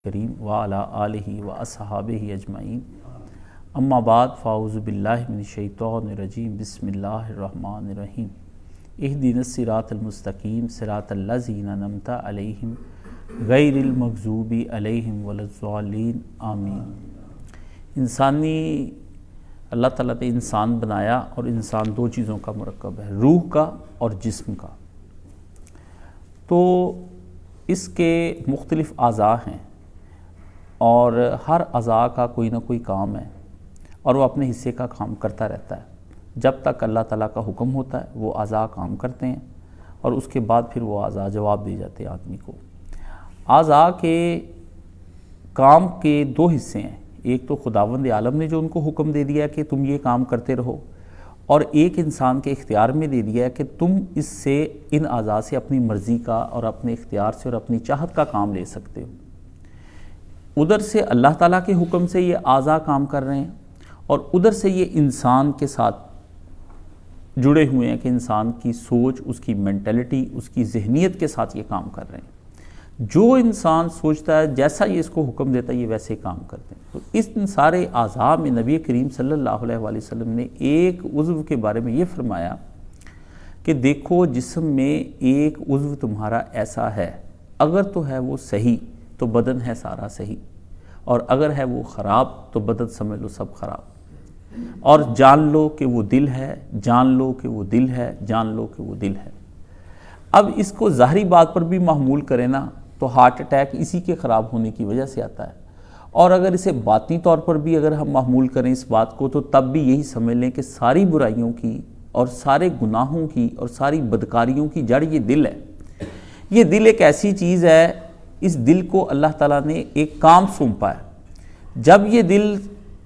کریم وعلی آلہ و اصحابہ اجمعین اما بعد فاعوذ باللہ من الشیطان الرجیم بسم اللہ الرحمن الرحیم اہدنا الصراط المستقیم صراط الذین انعمت علیہم غیر المغضوب علیہم ولا الضالین آمین۔ اللہ تعالیٰ نے انسان بنایا اور انسان دو چیزوں کا مرکب ہے، روح کا اور جسم کا۔ تو اس کے مختلف اعضاء ہیں اور ہر اعضاء کا کوئی نہ کوئی کام ہے اور وہ اپنے حصے کا کام کرتا رہتا ہے۔ جب تک اللہ تعالیٰ کا حکم ہوتا ہے وہ اعضاء کام کرتے ہیں اور اس کے بعد پھر وہ اعضاء جواب دے جاتے ہیں آدمی کو۔ اعضاء کے کام کے دو حصے ہیں، ایک تو خداوند عالم نے جو ان کو حکم دے دیا کہ تم یہ کام کرتے رہو، اور ایک انسان کے اختیار میں دے دیا ہے کہ تم اس سے ان اعضاء سے اپنی مرضی کا اور اپنے اختیار سے اور اپنی چاہت کا کام لے سکتے ہو۔ ادھر سے اللہ تعالیٰ کے حکم سے یہ اعضاء کام کر رہے ہیں اور ادھر سے یہ انسان کے ساتھ جڑے ہوئے ہیں کہ انسان کی سوچ، اس کی مینٹلٹی، اس کی ذہنیت کے ساتھ یہ کام کر رہے ہیں۔ جو انسان سوچتا ہے جیسا یہ اس کو حکم دیتا ہے یہ ویسے کام کرتے ہیں۔ تو اس سارے اعضاء میں نبی کریم صلی اللہ علیہ وآلہ وسلم نے ایک عضو کے بارے میں یہ فرمایا کہ دیکھو جسم میں ایک عضو تمہارا ایسا ہے، اگر تو ہے وہ صحیح تو بدن ہے سارا صحیح، اور اگر ہے وہ خراب تو بدن سمجھ لو سب خراب۔ اور جان لو کہ وہ دل ہے، جان لو کہ وہ دل ہے، جان لو کہ وہ دل ہے۔ اب اس کو ظاہری بات پر بھی محمول کریں نا تو ہارٹ اٹیک اسی کے خراب ہونے کی وجہ سے آتا ہے، اور اگر اسے باطنی طور پر بھی اگر ہم محمول کریں اس بات کو تو تب بھی یہی سمجھ لیں کہ ساری برائیوں کی اور سارے گناہوں کی اور ساری بدکاریوں کی جڑ یہ دل ہے۔ یہ دل ایک ایسی چیز ہے، اس دل کو اللہ تعالیٰ نے ایک کام سونپا ہے۔ جب یہ دل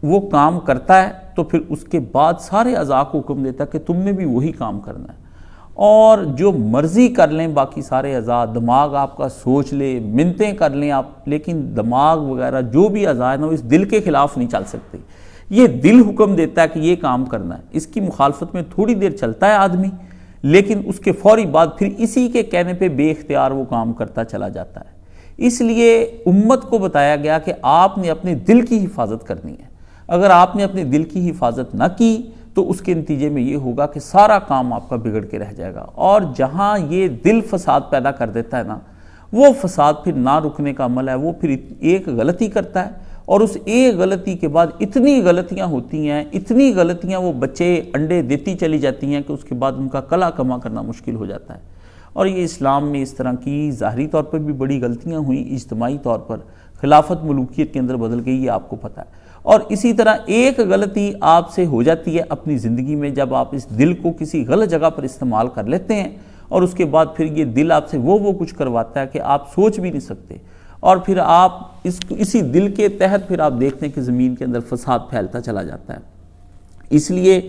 وہ کام کرتا ہے تو پھر اس کے بعد سارے اعضاء کو حکم دیتا ہے کہ تم نے بھی وہی کام کرنا ہے، اور جو مرضی کر لیں باقی سارے اعضاء، دماغ آپ کا سوچ لے، منتیں کر لیں آپ، لیکن دماغ وغیرہ جو بھی اعضاء ہیں وہ اس دل کے خلاف نہیں چل سکتے۔ یہ دل حکم دیتا ہے کہ یہ کام کرنا ہے، اس کی مخالفت میں تھوڑی دیر چلتا ہے آدمی، لیکن اس کے فوری بعد پھر اسی کے کہنے پہ بے اختیار وہ کام کرتا چلا جاتا ہے۔ اس لیے امت کو بتایا گیا کہ آپ نے اپنے دل کی حفاظت کرنی ہے۔ اگر آپ نے اپنے دل کی حفاظت نہ کی تو اس کے نتیجے میں یہ ہوگا کہ سارا کام آپ کا بگڑ کے رہ جائے گا، اور جہاں یہ دل فساد پیدا کر دیتا ہے نا، وہ فساد پھر نہ رکنے کا عمل ہے۔ وہ پھر ایک غلطی کرتا ہے اور اس ایک غلطی کے بعد اتنی غلطیاں ہوتی ہیں، اتنی غلطیاں وہ بچے انڈے دیتی چلی جاتی ہیں کہ اس کے بعد ان کا کلا کما کرنا مشکل ہو جاتا ہے۔ اور یہ اسلام میں اس طرح کی ظاہری طور پر بھی بڑی غلطیاں ہوئیں، اجتماعی طور پر خلافت ملوکیت کے اندر بدل گئی، یہ آپ کو پتہ ہے۔ اور اسی طرح ایک غلطی آپ سے ہو جاتی ہے اپنی زندگی میں جب آپ اس دل کو کسی غلط جگہ پر استعمال کر لیتے ہیں، اور اس کے بعد پھر یہ دل آپ سے وہ کچھ کرواتا ہے کہ آپ سوچ بھی نہیں سکتے، اور پھر آپ اسی دل کے تحت پھر آپ دیکھتے ہیں کہ زمین کے اندر فساد پھیلتا چلا جاتا ہے۔ اس لیے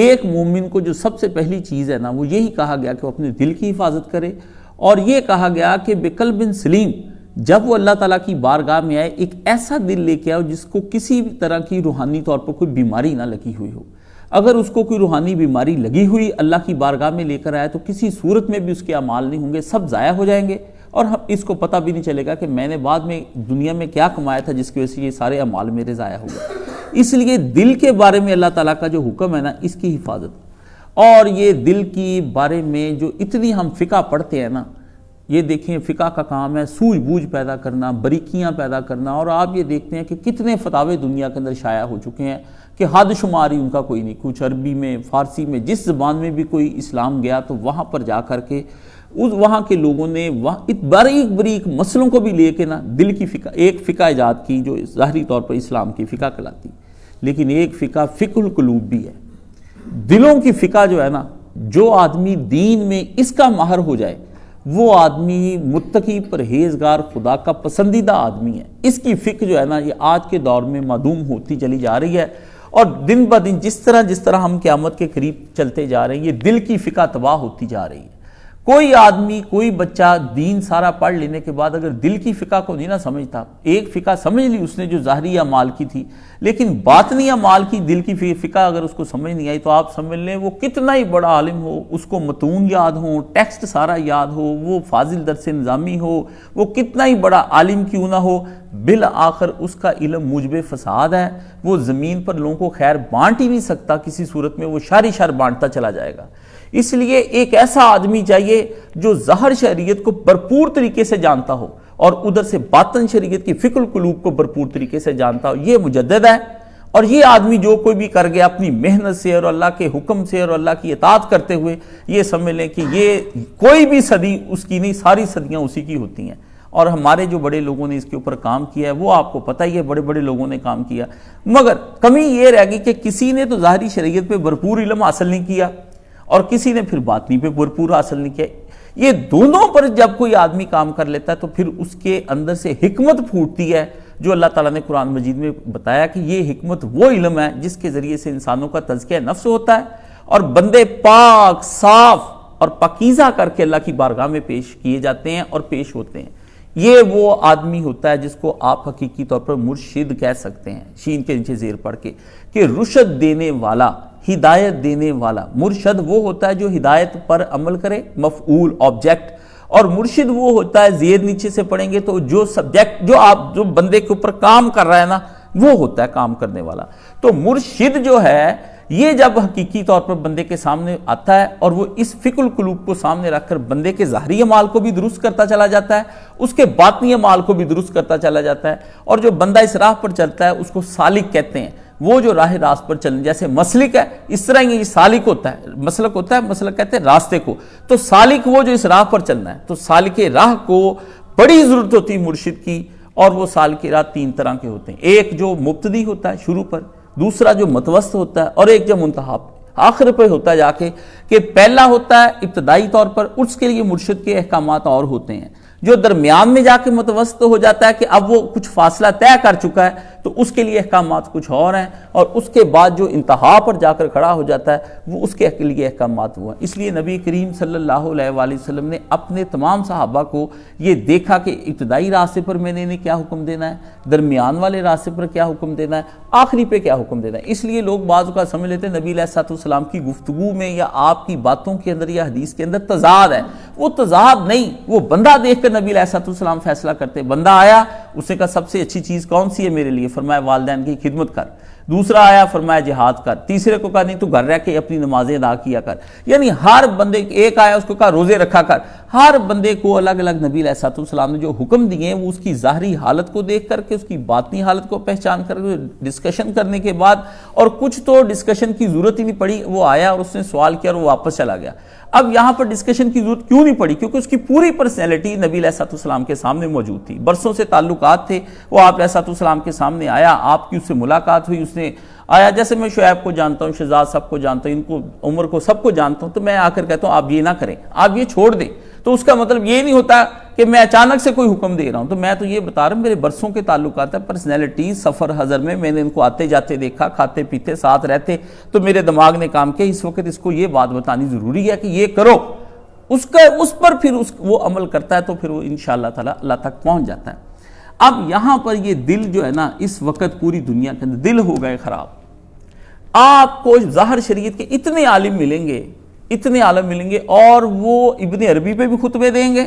ایک مومن کو جو سب سے پہلی چیز ہے نا وہ یہی کہا گیا کہ وہ اپنے دل کی حفاظت کرے، اور یہ کہا گیا کہ بقلب سلیم، جب وہ اللہ تعالیٰ کی بارگاہ میں آئے ایک ایسا دل لے کے آؤ جس کو کسی بھی طرح کی روحانی طور پر کوئی بیماری نہ لگی ہوئی ہو۔ اگر اس کو کوئی روحانی بیماری لگی ہوئی اللہ کی بارگاہ میں لے کر آئے تو کسی صورت میں بھی اس کے اعمال نہیں ہوں گے، سب ضائع ہو جائیں گے، اور اس کو پتہ بھی نہیں چلے گا کہ میں نے بعد میں دنیا میں کیا کمایا تھا جس کی وجہ سے یہ سارے اعمال میرے ضائع ہو گئے۔ اس لیے دل کے بارے میں اللہ تعالیٰ کا جو حکم ہے نا اس کی حفاظت، اور یہ دل کی بارے میں جو اتنی ہم فقہ پڑھتے ہیں نا، یہ دیکھیں فقہ کا کام ہے سوجھ بوجھ پیدا کرنا، باریکیاں پیدا کرنا، اور آپ یہ دیکھتے ہیں کہ کتنے فتاوے دنیا کے اندر شائع ہو چکے ہیں کہ حد شماری ان کا کوئی نہیں، کچھ عربی میں، فارسی میں، جس زبان میں بھی کوئی اسلام گیا تو وہاں پر جا کر کے وہاں کے لوگوں نے باریک باریک مسئلوں کو بھی لے کے نا دل کی فقہ، ایک فقہ ایجاد کی جو ظاہری طور پر اسلام کی فقہ کہلاتی، لیکن ایک فقہ القلوب بھی ہے، دلوں کی فقہ جو ہے نا، جو آدمی دین میں اس کا ماہر ہو جائے وہ آدمی متقی پرہیزگار خدا کا پسندیدہ آدمی ہے۔ اس کی فقہ جو ہے نا یہ آج کے دور میں معدوم ہوتی چلی جا رہی ہے، اور دن بدن جس طرح ہم قیامت کے قریب چلتے جا رہے ہیں یہ دل کی فقہ تباہ ہوتی جا رہی ہے۔ کوئی آدمی کوئی بچہ دین سارا پڑھ لینے کے بعد اگر دل کی فقہ کو نہیں نہ سمجھتا، ایک فقہ سمجھ لی اس نے جو ظاہری اعمال کی تھی، لیکن باطنی اعمال کی دل کی فقہ اگر اس کو سمجھ نہیں آئی تو آپ سمجھ لیں وہ کتنا ہی بڑا عالم ہو، اس کو متون یاد ہو، ٹیکسٹ سارا یاد ہو، وہ فاضل درس نظامی ہو، وہ کتنا ہی بڑا عالم کیوں نہ ہو، بالآخر اس کا علم موجب فساد ہے، وہ زمین پر لوگوں کو خیر بانٹ ہی نہیں سکتا، کسی صورت میں وہ شر ہی شر بانٹتا چلا جائے گا۔ اس لیے ایک ایسا آدمی چاہیے جو ظاہر شریعت کو بھرپور طریقے سے جانتا ہو اور ادھر سے باطن شریعت کی فکر القلوب کو بھرپور طریقے سے جانتا ہو، یہ مجدد ہے۔ اور یہ آدمی جو کوئی بھی کر گیا اپنی محنت سے اور اللہ کے حکم سے اور اللہ کی اطاعت کرتے ہوئے، یہ سمجھ لیں کہ یہ کوئی بھی صدی اس کی نہیں، ساری صدیاں اسی کی ہوتی ہیں۔ اور ہمارے جو بڑے لوگوں نے اس کے اوپر کام کیا ہے وہ آپ کو پتہ ہی ہے، بڑے بڑے لوگوں نے کام کیا، مگر کمی یہ رہ گئی کہ کسی نے تو ظاہری شریعت پہ بھرپور علم حاصل نہیں کیا اور کسی نے پھر باطنی پہ بھرپور حاصل نہیں کیا۔ یہ دونوں پر جب کوئی آدمی کام کر لیتا ہے تو پھر اس کے اندر سے حکمت پھوٹتی ہے، جو اللہ تعالیٰ نے قرآن مجید میں بتایا کہ یہ حکمت وہ علم ہے جس کے ذریعے سے انسانوں کا تزکیہ نفس ہوتا ہے اور بندے پاک صاف اور پاکیزہ کر کے اللہ کی بارگاہ میں پیش کیے جاتے ہیں اور پیش ہوتے ہیں۔ یہ وہ آدمی ہوتا ہے جس کو آپ حقیقی طور پر مرشد کہہ سکتے ہیں، شین کے نیچے زیر پڑھ کے، کہ رشد دینے والا، ہدایت دینے والا۔ مرشد وہ ہوتا ہے جو ہدایت پر عمل کرے، مفعول آبجیکٹ، اور مرشد وہ ہوتا ہے، زیر نیچے سے پڑھیں گے تو جو سبجیکٹ جو بندے کے اوپر کام کر رہا ہے نا، وہ ہوتا ہے کام کرنے والا۔ تو مرشد جو ہے یہ جب حقیقی طور پر بندے کے سامنے آتا ہے اور وہ اس فکر القلوب کو سامنے رکھ کر بندے کے ظاہری اعمال کو بھی درست کرتا چلا جاتا ہے، اس کے باطنی اعمال کو بھی درست کرتا چلا جاتا ہے، اور جو بندہ اس راہ پر چلتا ہے اس کو سالک کہتے ہیں، وہ جو راہ راست پر چلنے، جیسے مسلک ہے اس طرح یہ سالک ہوتا ہے، مسلک ہوتا ہے، مسلک کہتے ہیں راستے کو، تو سالک وہ جو اس راہ پر چلنا ہے۔ تو سالک راہ کو بڑی ضرورت ہوتی ہے مرشد کی، اور وہ سالک راہ تین طرح کے ہوتے ہیں، ایک جو مبتدی ہوتا ہے شروع پر، دوسرا جو متوسط ہوتا ہے، اور ایک جو منتہا آخر پہ ہوتا ہے جا کے، کہ پہلا ہوتا ہے ابتدائی طور پر، اس کے لیے مرشد کے احکامات اور ہوتے ہیں، جو درمیان میں جا کے متوسط ہو جاتا ہے کہ اب وہ کچھ فاصلہ طے کر چکا ہے تو اس کے لیے احکامات کچھ اور ہیں، اور اس کے بعد جو انتہا پر جا کر کھڑا ہو جاتا ہے وہ اس کے لیے احکامات ہوا۔ اس لیے نبی کریم صلی اللہ علیہ وآلہ وسلم نے اپنے تمام صحابہ کو یہ دیکھا کہ ابتدائی راستے پر میں نے انہیں کیا حکم دینا ہے، درمیان والے راستے پر کیا حکم دینا ہے، آخری پہ کیا حکم دینا ہے۔ اس لیے لوگ بعض اوقات سمجھ لیتے ہیں نبی علیہ الصلوۃ والسلام کی گفتگو میں یا آپ کی باتوں کے اندر یا حدیث کے اندر تضاد ہے، وہ تضاد نہیں، وہ بندہ دیکھ کر نبی علیہ الصلوۃ والسلام فیصلہ کرتے۔ بندہ آیا، اس نے کہا سب سے اچھی چیز کون سی ہے میرے لیے؟ فرمایا والدین کی خدمت کر۔ دوسرا آیا، فرمایا جہاد کر۔ تیسرے کو کہا نہیں تو گھر رہ کے اپنی نمازیں ادا کیا کر۔ یعنی ہر بندے، ایک آیا اس کو کہا روزے رکھا کر۔ ہر بندے کو الگ الگ نبی علیہ الصلوۃ والسلام نے جو حکم دیے ہیں وہ اس کی ظاہری حالت کو دیکھ کر کے، اس کی باطنی حالت کو پہچان کر کے، ڈسکشن کرنے کے بعد، اور کچھ تو ڈسکشن کی ضرورت ہی نہیں پڑی، وہ آیا اور اس نے سوال کیا اور وہ واپس چلا گیا۔ اب یہاں پر ڈسکشن کی ضرورت کیوں نہیں پڑی؟ کیونکہ اس کی پوری پرسنالٹی نبی علیہ الصلوۃ والسلام کے سامنے موجود تھی، برسوں سے تعلقات تھے، وہ آپ علیہ الصلوۃ والسلام کے سامنے آیا، آپ کی اس سے ملاقات ہوئی، اس نے آیا، جیسے میں شعیب کو جانتا ہوں، شہزاد سب کو جانتا ہوں، ان کو عمر کو سب کو جانتا ہوں، تو میں آ کر کہتا ہوں آپ یہ نہ کریں، آپ یہ چھوڑ دیں، تو اس کا مطلب یہ نہیں ہوتا کہ میں اچانک سے کوئی حکم دے رہا ہوں، تو میں تو یہ بتا رہا ہوں میرے برسوں کے تعلقات ہیں، پرسنالٹی، سفر حضر میں میں نے ان کو آتے جاتے دیکھا، کھاتے پیتے ساتھ رہتے، تو میرے دماغ نے کام کیا اس وقت اس کو یہ بات بتانی ضروری ہے کہ یہ کرو، اس پر پھر وہ عمل کرتا ہے تو پھر وہ انشاءاللہ تعالی اللہ تک پہنچ جاتا ہے۔ اب یہاں پر یہ دل جو ہے نا، اس وقت پوری دنیا کے اندر دل ہو گئے خراب۔ آپ کو ظاہر شریعت کے اتنے عالم ملیں گے، اتنے عالم ملیں گے، اور وہ ابن عربی پہ بھی خطبے دیں گے،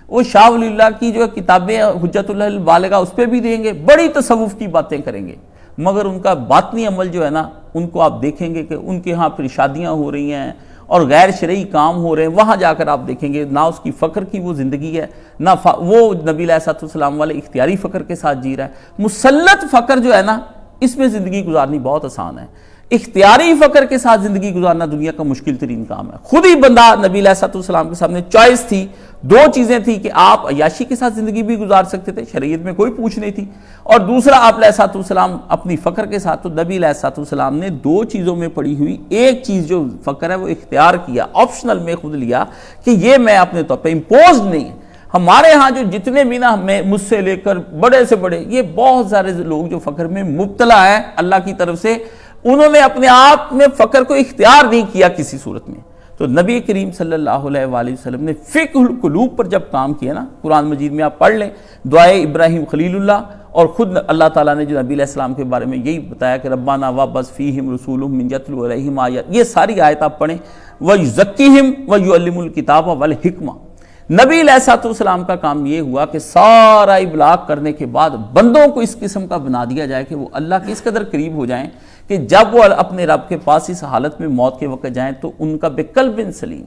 وہ شاہ ولی اللہ کی جو کتابیں حجت اللہ البالغہ اس پہ بھی دیں گے، بڑی تصوف کی باتیں کریں گے، مگر ان کا باطنی عمل جو ہے نا، ان کو آپ دیکھیں گے کہ ان کے ہاں پھر شادیاں ہو رہی ہیں اور غیر شرعی کام ہو رہے ہیں، وہاں جا کر آپ دیکھیں گے نہ اس کی فقر کی وہ زندگی ہے، نہ وہ نبی علیہ الصلوۃ والسلام والے اختیاری فقر کے ساتھ جی رہا ہے۔ مسلط فقر جو ہے نا، اس میں زندگی گزارنی بہت آسان ہے، اختیاری فقر کے ساتھ زندگی گزارنا دنیا کا مشکل ترین کام ہے۔ خود ہی بندہ نبی علیہ الصلوۃ والسلام کے سامنے چوائس تھی، دو چیزیں تھی کہ آپ عیاشی کے ساتھ زندگی بھی گزار سکتے تھے، شریعت میں کوئی پوچھ نہیں تھی، اور دوسرا آپ علیہ الصلوۃ والسلام اپنی فقر کے ساتھ۔ تو نبی علیہ الصلوۃ والسلام نے دو چیزوں میں پڑی ہوئی ایک چیز جو فقر ہے وہ اختیار کیا، آپشنل میں خود لیا کہ یہ میں اپنے طور پہ امپوزڈ نہیں ہے۔ ہمارے ہاں جو جتنے بھی نا مجھ سے لے کر بڑے سے بڑے، یہ بہت سارے لوگ جو فقر میں مبتلا ہیں اللہ کی طرف سے، انہوں نے اپنے آپ میں فقر کو اختیار نہیں کیا کسی صورت میں۔ تو نبی کریم صلی اللہ علیہ وآلہ وسلم نے فقہ القلوب پر جب کام کیا نا، قرآن مجید میں آپ پڑھ لیں دعائے ابراہیم خلیل اللہ، اور خود اللہ تعالیٰ نے جو نبی علیہ السلام کے بارے میں یہی بتایا کہ ربنا وابعث فیہم رسولہم من یتلو علیہم آیات، یہ ساری آیت آپ پڑھیں، وَيُزَكِّهِمْ وَيُعَلِّمُ الْكِتَابَ وَالْحِکْمَةَ۔ نبی علیہ السلام کا کام یہ ہوا کہ سارا ابلاغ کرنے کے بعد بندوں کو اس قسم کا بنا دیا جائے کہ وہ اللہ کے اس قدر قریب ہو جائیں کہ جب وہ اپنے رب کے پاس اس حالت میں موت کے وقت جائیں تو ان کا بقلب سلیم،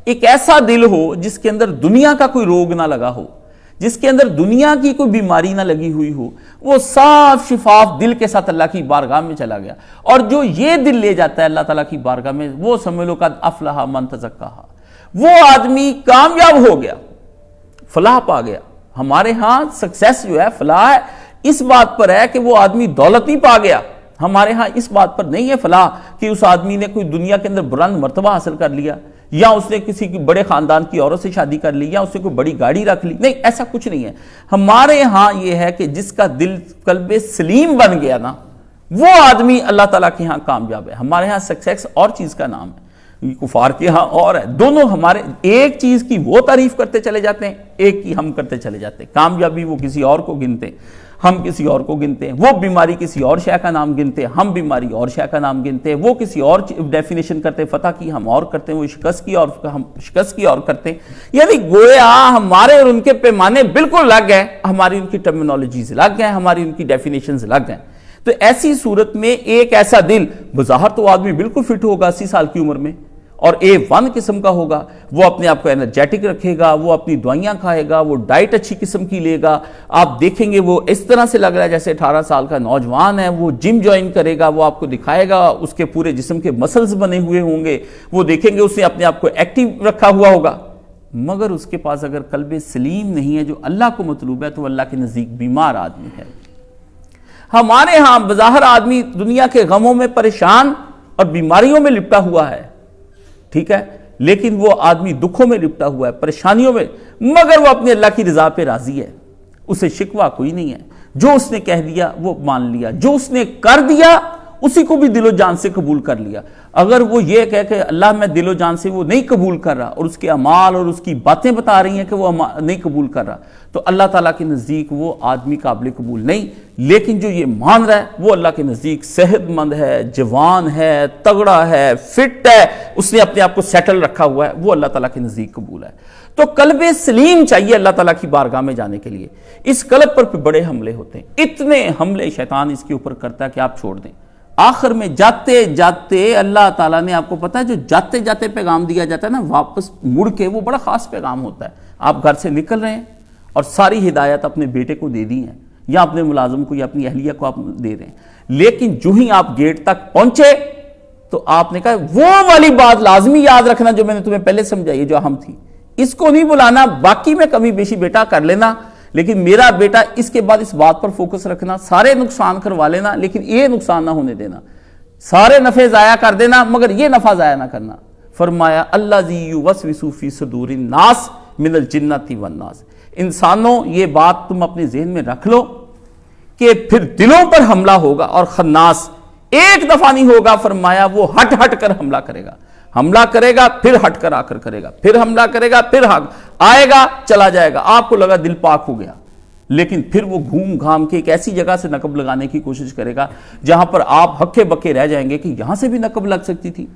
ایک ایسا دل ہو جس کے اندر دنیا کا کوئی روگ نہ لگا ہو، جس کے اندر دنیا کی کوئی بیماری نہ لگی ہوئی ہو، وہ صاف شفاف دل کے ساتھ اللہ کی بارگاہ میں چلا گیا۔ اور جو یہ دل لے جاتا ہے اللہ تعالیٰ کی بارگاہ میں، وہ سمجھ لو قد افلح من تزکیٰ، وہ آدمی کامیاب ہو گیا، فلاح پا گیا۔ ہمارے ہاں سکسیس جو ہے، فلاح ہے، اس بات پر ہے کہ وہ آدمی دولت نہیں پا گیا، ہمارے ہاں اس بات پر نہیں ہے فلاح کہ اس آدمی نے کوئی دنیا کے اندر بلند مرتبہ حاصل کر لیا، یا اس نے کسی بڑے خاندان کی عورت سے شادی کر لی، یا اس نے کوئی بڑی گاڑی رکھ لی، نہیں، ایسا کچھ نہیں ہے۔ ہمارے ہاں یہ ہے کہ جس کا دل قلب سلیم بن گیا نا، وہ آدمی اللہ تعالیٰ کے ہاں کامیاب ہے۔ ہمارے ہاں سکسیس اور چیز کا نام ہے، کفار کے ہاں اور ہے، دونوں ہمارے ایک چیز کی وہ تعریف کرتے چلے جاتے ہیں، ایک کی ہم کرتے چلے جاتے ہیں۔ کامیابی وہ کسی اور کو گنتے ہیں، ہم کسی اور کو گنتے ہیں، وہ بیماری کسی اور شے کا نام گنتے ہیں، ہم بیماری اور شے کا نام گنتے ہیں، وہ کسی اور ڈیفینیشن کرتے ہیں فتح کی، ہم اور کرتے ہیں، وہ شکست کی اور ہم شکست کی اور کرتے ہیں۔ یعنی گویا ہمارے اور ان کے پیمانے بالکل الگ ہیں، ہماری ان کی ٹرمینالوجیز الگ ہیں، ہماری ان کی ڈیفینیشنز الگ ہیں۔ تو ایسی صورت میں ایک ایسا دل، بظاہر تو آدمی بالکل فٹ ہوگا 80 سال کی عمر میں، اور A1 قسم کا ہوگا، وہ اپنے آپ کو انرجیٹک رکھے گا، وہ اپنی دوائیاں کھائے گا، وہ ڈائٹ اچھی قسم کی لے گا، آپ دیکھیں گے وہ اس طرح سے لگ رہا ہے جیسے 18 سال کا نوجوان ہے، وہ جم جوائن کرے گا، وہ آپ کو دکھائے گا، اس کے پورے جسم کے مسلز بنے ہوئے ہوں گے، وہ دیکھیں گے اس نے اپنے آپ کو ایکٹیو رکھا ہوا ہوگا، مگر اس کے پاس اگر قلب سلیم نہیں ہے جو اللہ کو مطلوب ہے تو وہ اللہ کے نزدیک بیمار آدمی ہے۔ ہمارے ہاں بظاہر آدمی دنیا کے غموں میں پریشان اور بیماریوں میں لپٹا ہوا ہے، ٹھیک ہے، لیکن وہ آدمی دکھوں میں لپٹا ہوا ہے، پریشانیوں میں، مگر وہ اپنے اللہ کی رضا پہ راضی ہے، اسے شکوہ کوئی نہیں ہے، جو اس نے کہہ دیا وہ مان لیا، جو اس نے کر دیا اسی کو بھی دل و جان سے قبول کر لیا۔ اگر وہ یہ کہہ کہ اللہ میں دل و جان سے وہ نہیں قبول کر رہا اور اس کے اعمال اور اس کی باتیں بتا رہی ہیں کہ وہ نہیں قبول کر رہا، تو اللہ تعالیٰ کے نزدیک وہ آدمی قابل قبول نہیں۔ لیکن جو یہ مان رہا ہے وہ اللہ کے نزدیک صحت مند ہے، جوان ہے، تگڑا ہے، فٹ ہے، اس نے اپنے آپ کو سیٹل رکھا ہوا ہے، وہ اللہ تعالیٰ کے نزدیک قبول ہے۔ تو قلب سلیم چاہیے اللہ تعالیٰ کی بارگاہ میں جانے کے لیے۔ اس قلب پر بڑے حملے ہوتے ہیں، اتنے حملے شیطان اس کے اوپر کرتا ہے کہ آپ چھوڑ دیں۔ آخر میں جاتے جاتے اللہ تعالیٰ نے، آپ کو پتا ہے جو جاتے جاتے پیغام دیا جاتا ہے نا واپس مڑ کے، وہ بڑا خاص پیغام ہوتا ہے۔ آپ گھر سے نکل رہے ہیں اور ساری ہدایت اپنے بیٹے کو دے دی ہیں، یا اپنے ملازم کو یا اپنی اہلیہ کو آپ دے رہے ہیں، لیکن جو ہی آپ گیٹ تک پہنچے تو آپ نے کہا وہ والی بات لازمی یاد رکھنا جو میں نے تمہیں پہلے سمجھائی ہے، جو اہم تھی، اس کو نہیں بلانا، باقی میں کمی بیشی بیٹا کر لینا، لیکن میرا بیٹا اس کے بعد اس بات پر فوکس رکھنا، سارے نقصان کروا لینا لیکن یہ نقصان نہ ہونے دینا، سارے نفع ضائع کر دینا مگر یہ نفع ضائع نہ کرنا۔ فرمایا الذی یوسوس فی صدور الناس من الجنۃ والناس، انسانوں یہ بات تم اپنے ذہن میں رکھ لو کہ پھر دلوں پر حملہ ہوگا، اور خناس ایک دفعہ نہیں ہوگا، فرمایا وہ ہٹ ہٹ کر حملہ کرے گا، حملہ کرے گا پھر ہٹ کر آ کر کرے گا، پھر حملہ کرے گا پھر آئے گا چلا جائے گا، آپ کو لگا دل پاک ہو گیا، لیکن پھر وہ گھوم گھام کے ایک ایسی جگہ سے نقب لگانے کی کوشش کرے گا جہاں پر آپ ہکے بکے رہ جائیں گے کہ یہاں سے بھی نقب لگ سکتی تھی،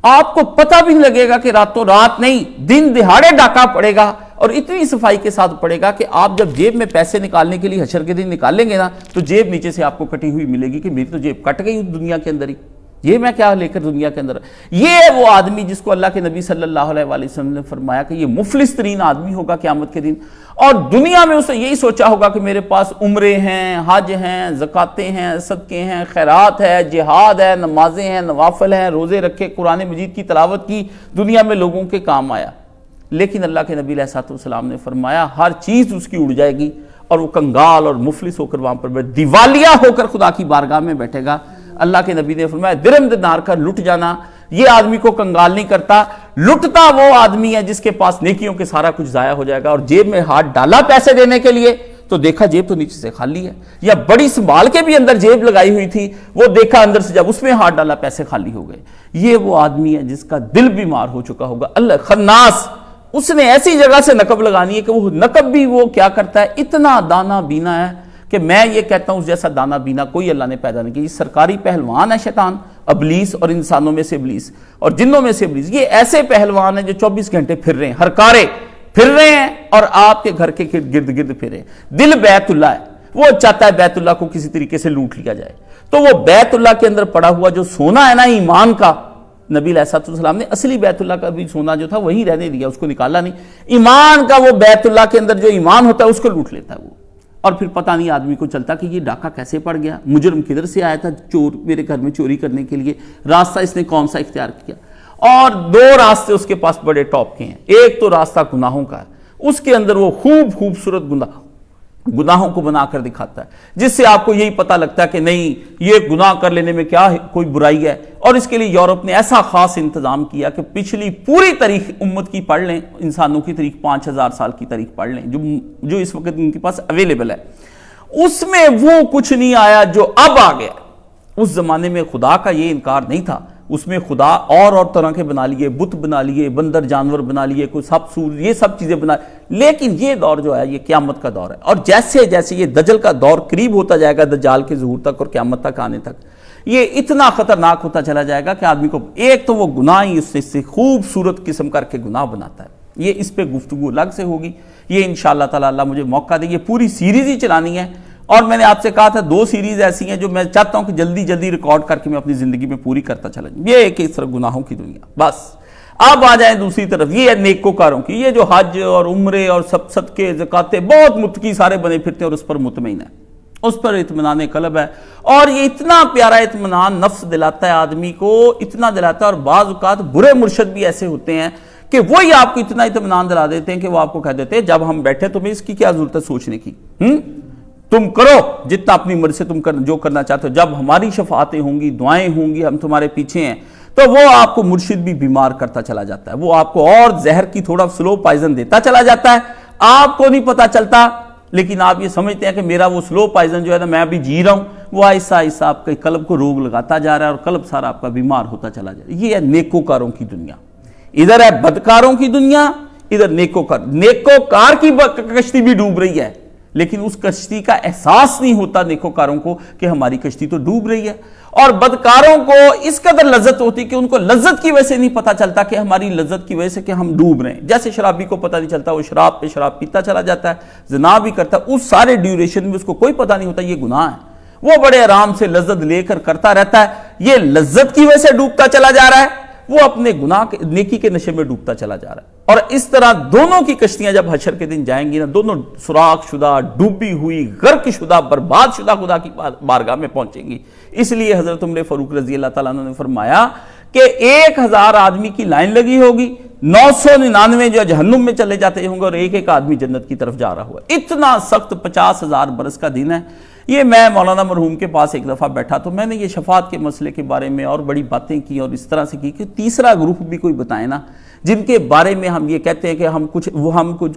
آپ کو پتہ بھی نہیں لگے گا کہ راتوں رات نہیں دن دہاڑے ڈاکہ پڑے گا، اور اتنی صفائی کے ساتھ پڑے گا کہ آپ جب جیب میں پیسے نکالنے کے لیے حشر کے دن نکالیں گے نا تو جیب نیچے سے آپ کو کٹی ہوئی ملے گی کہ میری تو جیب کٹ گئی دنیا کے اندر ہی، یہ میں کیا لے کر دنیا کے اندر۔ یہ وہ آدمی جس کو اللہ کے نبی صلی اللہ علیہ وآلہ وسلم نے فرمایا کہ یہ مفلس ترین آدمی ہوگا قیامت کے دن، اور دنیا میں اس نے یہی سوچا ہوگا کہ میرے پاس عمرے ہیں، حج ہیں، زکاتیں ہیں، صدقے ہیں، خیرات ہے، جہاد ہے، نمازیں ہیں، نوافل ہیں، روزے رکھے، قرآن مجید کی تلاوت کی، دنیا میں لوگوں کے کام آیا، لیکن اللہ کے نبی علیہ السلام نے فرمایا ہر چیز اس کی اڑ جائے گی اور وہ کنگال اور مفلس ہو کر وہاں پر دیوالیہ ہو کر خدا کی بارگاہ میں بیٹھے گا۔ اللہ کے نبی نے فرمایا درم دینار کا لٹ جانا یہ آدمی کو کنگال نہیں کرتا، لٹتا وہ آدمی ہے جس کے پاس نیکیوں کے سارا کچھ ضائع ہو جائے گا، اور جیب میں ہاتھ ڈالا پیسے دینے کے لیے تو دیکھا جیب تو نیچے سے خالی ہے، یا بڑی سنبھال کے بھی اندر جیب لگائی ہوئی تھی، وہ دیکھا اندر سے جب اس میں ہاتھ ڈالا پیسے خالی ہو گئے۔ یہ وہ آدمی ہے جس کا دل بیمار ہو چکا ہوگا، اللہ خناس، اس نے ایسی جگہ سے نقب لگانی ہے کہ وہ نقب بھی وہ کیا کرتا ہے، اتنا دانا بینا ہے کہ میں یہ کہتا ہوں اس جیسا دانا بینا کوئی اللہ نے پیدا نہیں کیا۔ یہ سرکاری پہلوان ہے شیطان، ابلیس، اور انسانوں میں سے ابلیس اور جنوں میں سے ابلیس، یہ ایسے پہلوان ہیں جو 24 گھنٹے پھر رہے ہیں، ہرکارے پھر رہے ہیں اور آپ کے گھر کے گرد گرد پھر رہے ہیں۔ دل بیت اللہ ہے، وہ چاہتا ہے بیت اللہ کو کسی طریقے سے لوٹ لیا جائے، تو وہ بیت اللہ کے اندر پڑا ہوا جو سونا ہے نا ایمان کا، نبی علیہ السلام نے اصلی بیت اللہ کا بھی سونا جو تھا وہی رہنے دیا، اس کو نکالا نہیں۔ ایمان کا وہ بیت اللہ کے اندر جو ایمان ہوتا ہے اس کو لوٹ لیتا ہے وہ، اور پھر پتہ نہیں آدمی کو چلتا کہ یہ ڈاکہ کیسے پڑ گیا، مجرم کدھر سے آیا تھا چور میرے گھر میں چوری کرنے کے لیے، راستہ اس نے کون سا اختیار کیا۔ اور دو راستے اس کے پاس بڑے ٹاپ کے ہیں، ایک تو راستہ گناہوں کا ہے، اس کے اندر وہ خوبصورت گناہوں کو بنا کر دکھاتا ہے، جس سے آپ کو یہی پتہ لگتا ہے کہ نہیں یہ گناہ کر لینے میں کیا کوئی برائی ہے۔ اور اس کے لیے یورپ نے ایسا خاص انتظام کیا کہ پچھلی پوری تاریخ امت کی پڑھ لیں، انسانوں کی تاریخ 5000 سال کی تاریخ پڑھ لیں جو اس وقت ان کے پاس اویلیبل ہے، اس میں وہ کچھ نہیں آیا جو اب آ گیا۔ اس زمانے میں خدا کا یہ انکار نہیں تھا، اس میں خدا اور طرح کے بنا لیے، بت بنا لیے، بندر جانور بنا لیے، کوئی سب سور، یہ سب چیزیں بنا، لیکن یہ دور جو ہے یہ قیامت کا دور ہے، اور جیسے جیسے یہ دجل کا دور قریب ہوتا جائے گا دجال کے ظہور تک اور قیامت تک آنے تک، یہ اتنا خطرناک ہوتا چلا جائے گا کہ آدمی کو ایک تو وہ گناہ ہی اس سے خوبصورت قسم کر کے گناہ بناتا ہے۔ یہ اس پہ گفتگو الگ سے ہوگی، یہ انشاءاللہ تعالی اللہ مجھے موقع دے، یہ پوری سیریز ہی چلانی ہے، اور میں نے آپ سے کہا تھا 2 سیریز ایسی ہیں جو میں چاہتا ہوں کہ جلدی جلدی ریکارڈ کر کے میں اپنی زندگی میں پوری کرتا چلا جاؤں۔ یہ ایک اس طرف گناہوں کی دنیا، بس اب آ جائیں دوسری طرف، یہ ہے نیکوکاروں کی، یہ جو حج اور عمرے اور سب صدقے زکاتیں بہت متقی سارے بنے پھرتے ہیں اور اس پر مطمئن ہے، اس پر اطمینان قلب ہے، اور یہ اتنا پیارا اطمینان نفس دلاتا ہے آدمی کو، اتنا دلاتا ہے۔ اور بعض اوقات برے مرشد بھی ایسے ہوتے ہیں کہ وہی آپ کو اتنا اطمینان دلا دیتے ہیں کہ وہ آپ کو کہہ دیتے ہیں جب ہم بیٹھے تمہیں اس کی کیا ضرورت ہے سوچنے کی، تم کرو جتنا اپنی مرضی سے تم جو کرنا چاہتے ہو، جب ہماری شفاعتیں ہوں گی، دعائیں ہوں گی، ہم تمہارے پیچھے ہیں، تو وہ آپ کو مرشد بھی بیمار کرتا چلا جاتا ہے، وہ آپ کو اور زہر کی تھوڑا سلو پائزن دیتا چلا جاتا ہے، آپ کو نہیں پتا چلتا، لیکن آپ یہ سمجھتے ہیں کہ میرا وہ سلو پائزن جو ہے نا میں ابھی جی رہا ہوں، وہ آہستہ آہستہ آپ کے قلب کو روگ لگاتا جا رہا ہے اور قلب سارا آپ کا بیمار ہوتا چلا جا رہا ہے۔ یہ ہے نیکوکاروں کی دنیا، ادھر ہے بدکاروں کی دنیا، ادھر نیکوکار کی کشتی بھی ڈوب رہی ہے، لیکن اس کشتی کا احساس نہیں ہوتا نیکوکاروں کو کہ ہماری کشتی تو ڈوب رہی ہے، اور بدکاروں کو اس قدر لذت ہوتی کہ ان کو لذت کی وجہ سے نہیں پتا چلتا کہ ہماری لذت کی وجہ سے کہ ہم ڈوب رہے ہیں۔ جیسے شرابی کو پتا نہیں چلتا، وہ شراب پہ شراب پیتا چلا جاتا ہے، زنا بھی کرتا ہے، اس سارے ڈیوریشن میں اس کو کوئی پتا نہیں ہوتا یہ گناہ ہے، وہ بڑے آرام سے لذت لے کر کرتا رہتا ہے، یہ لذت کی وجہ سے ڈوبتا چلا جا رہا ہے، وہ اپنے گناہ نیکی کے نشے میں ڈوبتا چلا جا رہا ہے۔ اور اس طرح دونوں کی کشتیاں جب حشر کے دن جائیں گی نا، دونوں سوراخ شدہ، ڈوبی ہوئی، غرق شدہ، برباد شدہ خدا کی بارگاہ میں پہنچیں گی۔ اس لیے حضرت عمر فاروق رضی اللہ تعالیٰ عنہ نے فرمایا کہ 1000 آدمی کی لائن لگی ہوگی، 999 جو جہنم میں چلے جاتے ہوں گے اور ایک آدمی جنت کی طرف جا رہا ہوا۔ اتنا سخت 50,000 برس کا دن ہے۔ یہ میں مولانا مرحوم کے پاس ایک دفعہ بیٹھا تو میں نے یہ شفاعت کے مسئلے کے بارے میں اور بڑی باتیں کی اور اس طرح سے کی کہ تیسرا گروپ بھی کوئی بتائے نا جن کے بارے میں ہم یہ کہتے ہیں کہ ہم کچھ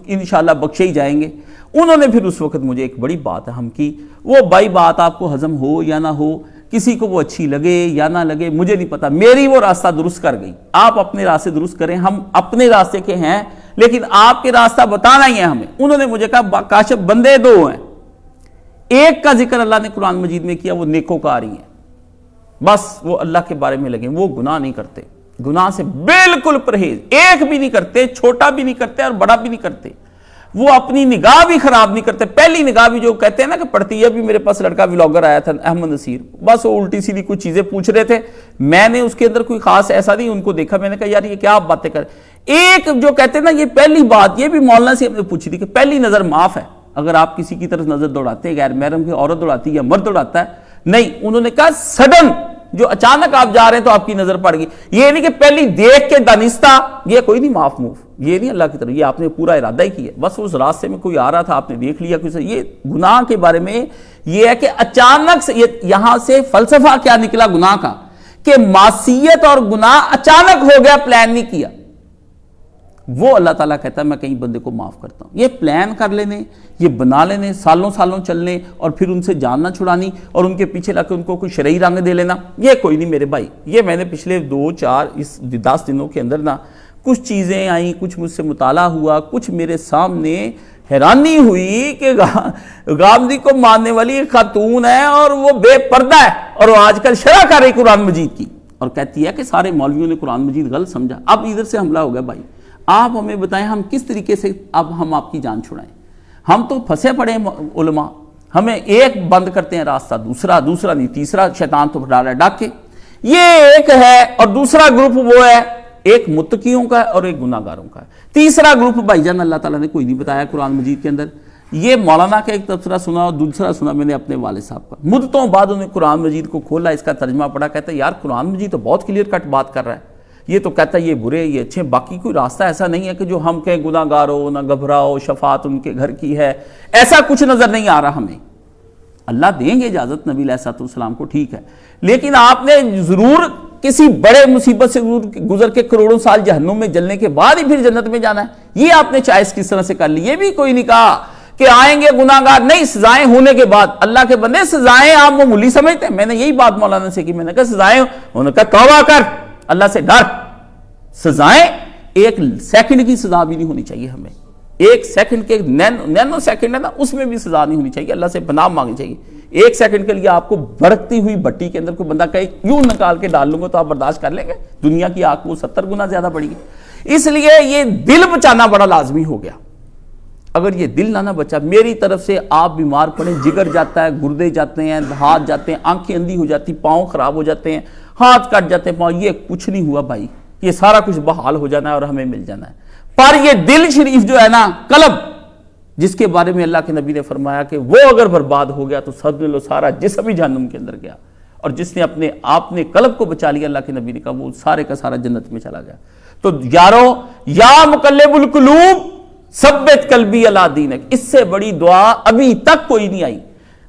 انشاءاللہ بخشے ہی جائیں گے۔ انہوں نے پھر اس وقت مجھے ایک بڑی بات ہم کی، وہ بائی بات آپ کو ہضم ہو یا نہ ہو، کسی کو وہ اچھی لگے یا نہ لگے مجھے نہیں پتا، میری وہ راستہ درست کر گئی، آپ اپنے راستے درست کریں، ہم اپنے راستے کے ہیں لیکن آپ کے راستہ بتانا ہی ہے ہمیں۔ انہوں نے مجھے کہا کاشف بندے 2 ہیں، ایک کا ذکر اللہ نے قرآن مجید میں کیا، وہ نیکوکار ہی ہیں، بس وہ اللہ کے بارے میں لگے، وہ گناہ نہیں کرتے، گناہ سے بالکل پرہیز، ایک بھی نہیں کرتے، چھوٹا بھی نہیں کرتے اور بڑا بھی نہیں کرتے، وہ اپنی نگاہ بھی خراب نہیں کرتے۔ پہلی نگاہ بھی جو کہتے ہیں نا کہ پڑتی ہے، بھی میرے پاس لڑکا ولاگر آیا تھا احمد نصیر، بس وہ الٹی سیدھی کچھ چیزیں پوچھ رہے تھے، میں نے اس کے اندر کوئی خاص ایسا نہیں ان کو دیکھا، میں نے کہا یار یہ کیا آپ باتیں کر، ایک جو کہتے ہیں نا یہ پہلی بات، یہ بھی مولانا سے ہم نے پوچھی تھی کہ پہلی نظر معاف ہے، اگر آپ کسی کی طرف نظر دوڑاتے ہیں، غیر محرم کی عورت دوڑاتی ہے یا مرد دوڑاتا ہے، نہیں، انہوں نے کہا سڈن جو اچانک آپ جا رہے ہیں تو آپ کی نظر پڑ گئی، یہ نہیں کہ پہلی دیکھ کے دانستہ، یہ کوئی نہیں معاف موف، یہ نہیں اللہ کی طرف، یہ آپ نے پورا ارادہ ہی کیا، بس اس راستے میں کوئی آ رہا تھا آپ نے دیکھ لیا کوئی، یہ گناہ کے بارے میں یہ ہے کہ اچانک سے، یہاں سے فلسفہ کیا نکلا گناہ کا کہ معصیت اور گناہ اچانک ہو گیا، پلان نہیں کیا، وہ اللہ تعالیٰ کہتا ہے میں کہیں بندے کو معاف کرتا ہوں۔ یہ پلان کر لینے، یہ بنا لینے، سالوں سالوں چلنے اور پھر ان سے جان نہ چھڑانی اور ان کے پیچھے لگ کے ان کو کوئی شرعی رنگ دے لینا، یہ کوئی نہیں میرے بھائی۔ یہ میں نے پچھلے 10 دنوں کے اندر نا کچھ چیزیں آئیں، کچھ مجھ سے مطالعہ ہوا، کچھ میرے سامنے حیرانی ہوئی کہ گاندھی کو ماننے والی ایک خاتون ہے اور وہ بے پردہ ہے اور وہ آج کل شرح کر رہی قرآن مجید کی اور کہتی ہے کہ سارے مولویوں نے قرآن مجید غلط سمجھا۔ اب ادھر سے حملہ ہو گیا بھائی، آپ ہمیں بتائیں ہم کس طریقے سے اب ہم آپ کی جان چھڑائیں؟ ہم تو پھنسے پڑے ہیں علماء، ہمیں ایک بند کرتے ہیں راستہ، دوسرا نہیں تیسرا، شیطان تو ڈالا ہے ڈاکے۔ یہ ایک ہے اور دوسرا گروپ وہ ہے ایک متقیوں کا اور ایک گناہ گاروں کا ہے۔ تیسرا گروپ بھائی جان اللہ تعالیٰ نے کوئی نہیں بتایا قرآن مجید کے اندر۔ یہ مولانا کا ایک تبصرہ سنا اور دوسرا سنا میں نے اپنے والد صاحب کا، مدتوں بعد انہوں نے قرآن مجید کو کھولا، اس کا ترجمہ پڑھا، کہتا ہے یار قرآن مجید تو بہت کلیئر کٹ بات کر رہا ہے، یہ تو کہتا ہے یہ برے یہ اچھے، باقی کوئی راستہ ایسا نہیں ہے کہ جو ہم کہیں گناہ گار ہو، نہ گھبراؤ، شفاعت ان کے گھر کی ہے، ایسا کچھ نظر نہیں آ رہا ہمیں۔ اللہ دیں گے اجازت نبی علیہ السلام کو، ٹھیک ہے، لیکن آپ نے ضرور کسی بڑے مصیبت سے گزر کے کروڑوں سال جہنم میں جلنے کے بعد ہی پھر جنت میں جانا ہے۔ یہ آپ نے چائس کس طرح سے کر لی؟ یہ بھی کوئی نہیں کہا کہ آئیں گے گناہ گار، نہیں، سزائیں ہونے کے بعد۔ اللہ کے بندے سزائیں آپ معمولی سمجھتے ہیں؟ میں نے یہی بات مولانا سے کی، میں نے کہا سزائیں، انہوں نے کہا توبہ کر، اللہ سے ڈر۔ سزائیں ایک سیکنڈ کی سزا بھی نہیں ہونی چاہیے ہمیں، ایک سیکنڈ کے نینو سیکنڈ ہے نا، اس میں بھی سزا نہیں ہونی چاہیے، اللہ سے پناہ مانگنی چاہیے۔ ایک سیکنڈ کے لیے آپ کو بھڑکتی ہوئی بھٹی کے اندر کوئی بندہ کہے یوں نکال کے ڈال لوں گا تو آپ برداشت کر لیں گے؟ دنیا کی آگ کو 70 گنا زیادہ بڑھی گی۔ اس لیے یہ دل بچانا بڑا لازمی ہو گیا۔ اگر یہ دل نہ بچا، میری طرف سے آپ بیمار پڑیں، جگر جاتا ہے، گردے جاتے ہیں، ہاتھ جاتے ہیں، آنکھیں اندھی ہو جاتی، پاؤں خراب ہو جاتے ہیں، ہاتھ کٹ جاتے ہیں، پاؤں، یہ کچھ نہیں ہوا بھائی، یہ سارا کچھ بحال ہو جانا ہے اور ہمیں مل جانا ہے۔ پر یہ دل شریف جو ہے نا، قلب، جس کے بارے میں اللہ کے نبی نے فرمایا کہ وہ اگر برباد ہو گیا تو سمجھ لو سارا جسم ہی جہنم کے اندر گیا، اور جس نے اپنے آپ نے قلب کو بچا لیا، اللہ کے نبی نے کہا وہ سارے کا سارا جنت میں چلا گیا۔ تو یارو، یا مقلب القلوب ثبت قلبی علی دینک، اس سے بڑی دعا ابھی تک کوئی نہیں آئی۔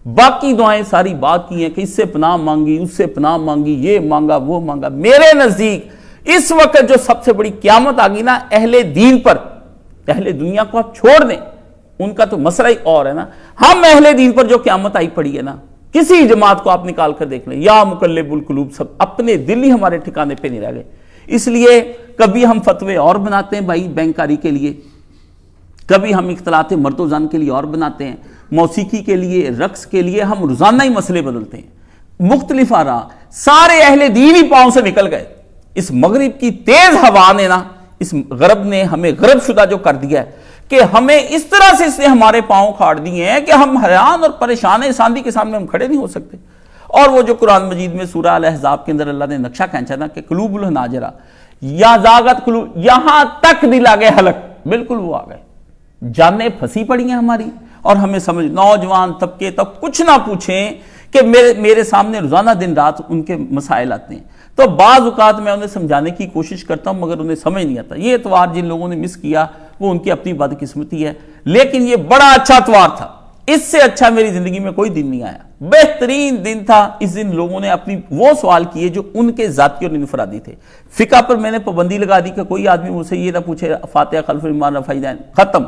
باقی دعائیں ساری بات کی ہیں کہ اس سے پناہ مانگی، اس سے پناہ مانگی، یہ مانگا وہ مانگا۔ میرے نزدیک اس وقت جو سب سے بڑی قیامت آ گئی نا اہل دین پر، اہل دنیا کو آپ چھوڑ دیں، ان کا تو مسئلہ ہی اور ہے نا، ہم اہل دین پر جو قیامت آئی پڑی ہے نا، کسی جماعت کو آپ نکال کر دیکھ لیں، یا مقلب القلوب، سب اپنے دل ہی ہمارے ٹھکانے پہ نہیں رہ گئے۔ اس لیے کبھی ہم فتوے اور بناتے ہیں بھائی بینکاری کے لیے، کبھی ہم اختلاط مرد و زن کے لیے اور بناتے ہیں، موسیقی کے لیے، رقص کے لیے ہم روزانہ ہی مسئلے بدلتے ہیں، مختلف آراء، سارے اہل دین ہی پاؤں سے نکل گئے۔ اس مغرب کی تیز ہوا نے نا، اس غرب نے ہمیں غرب شدہ جو کر دیا ہے کہ ہمیں اس طرح سے اس نے ہمارے پاؤں کھاڑ دیے ہیں کہ ہم حیران اور پریشان ہیں، ساندھی کے سامنے ہم کھڑے نہیں ہو سکتے۔ اور وہ جو قرآن مجید میں سورہ الاحزاب کے اندر اللہ نے نقشہ کھینچا نا کہ قلوب الحناجرہ یا زاغت قلوب، یہاں تک دل آ گئے حلق، بالکل وہ آ گئے، جانیں پھنسی پڑی ہیں ہماری، اور ہمیں سمجھ، نوجوان طبقے تک کچھ نہ پوچھیں کہ میرے سامنے روزانہ دن رات ان کے مسائل آتے ہیں، تو بعض اوقات میں انہیں سمجھانے کی کوشش کرتا ہوں مگر انہیں سمجھ نہیں آتا۔ یہ اتوار جن لوگوں نے مس کیا وہ ان کی اپنی بدقسمتی ہے، لیکن یہ بڑا اچھا اتوار تھا، اس سے اچھا میری زندگی میں کوئی دن نہیں آیا، بہترین دن تھا۔ اس دن لوگوں نے اپنی وہ سوال کیے جو ان کے ذاتی اور انفرادی تھے۔ فقہ پر میں نے پابندی لگا دی کہ کوئی آدمی مجھ سے یہ نہ پوچھے فاتحہ خلف الامام رفع یدین، ختم۔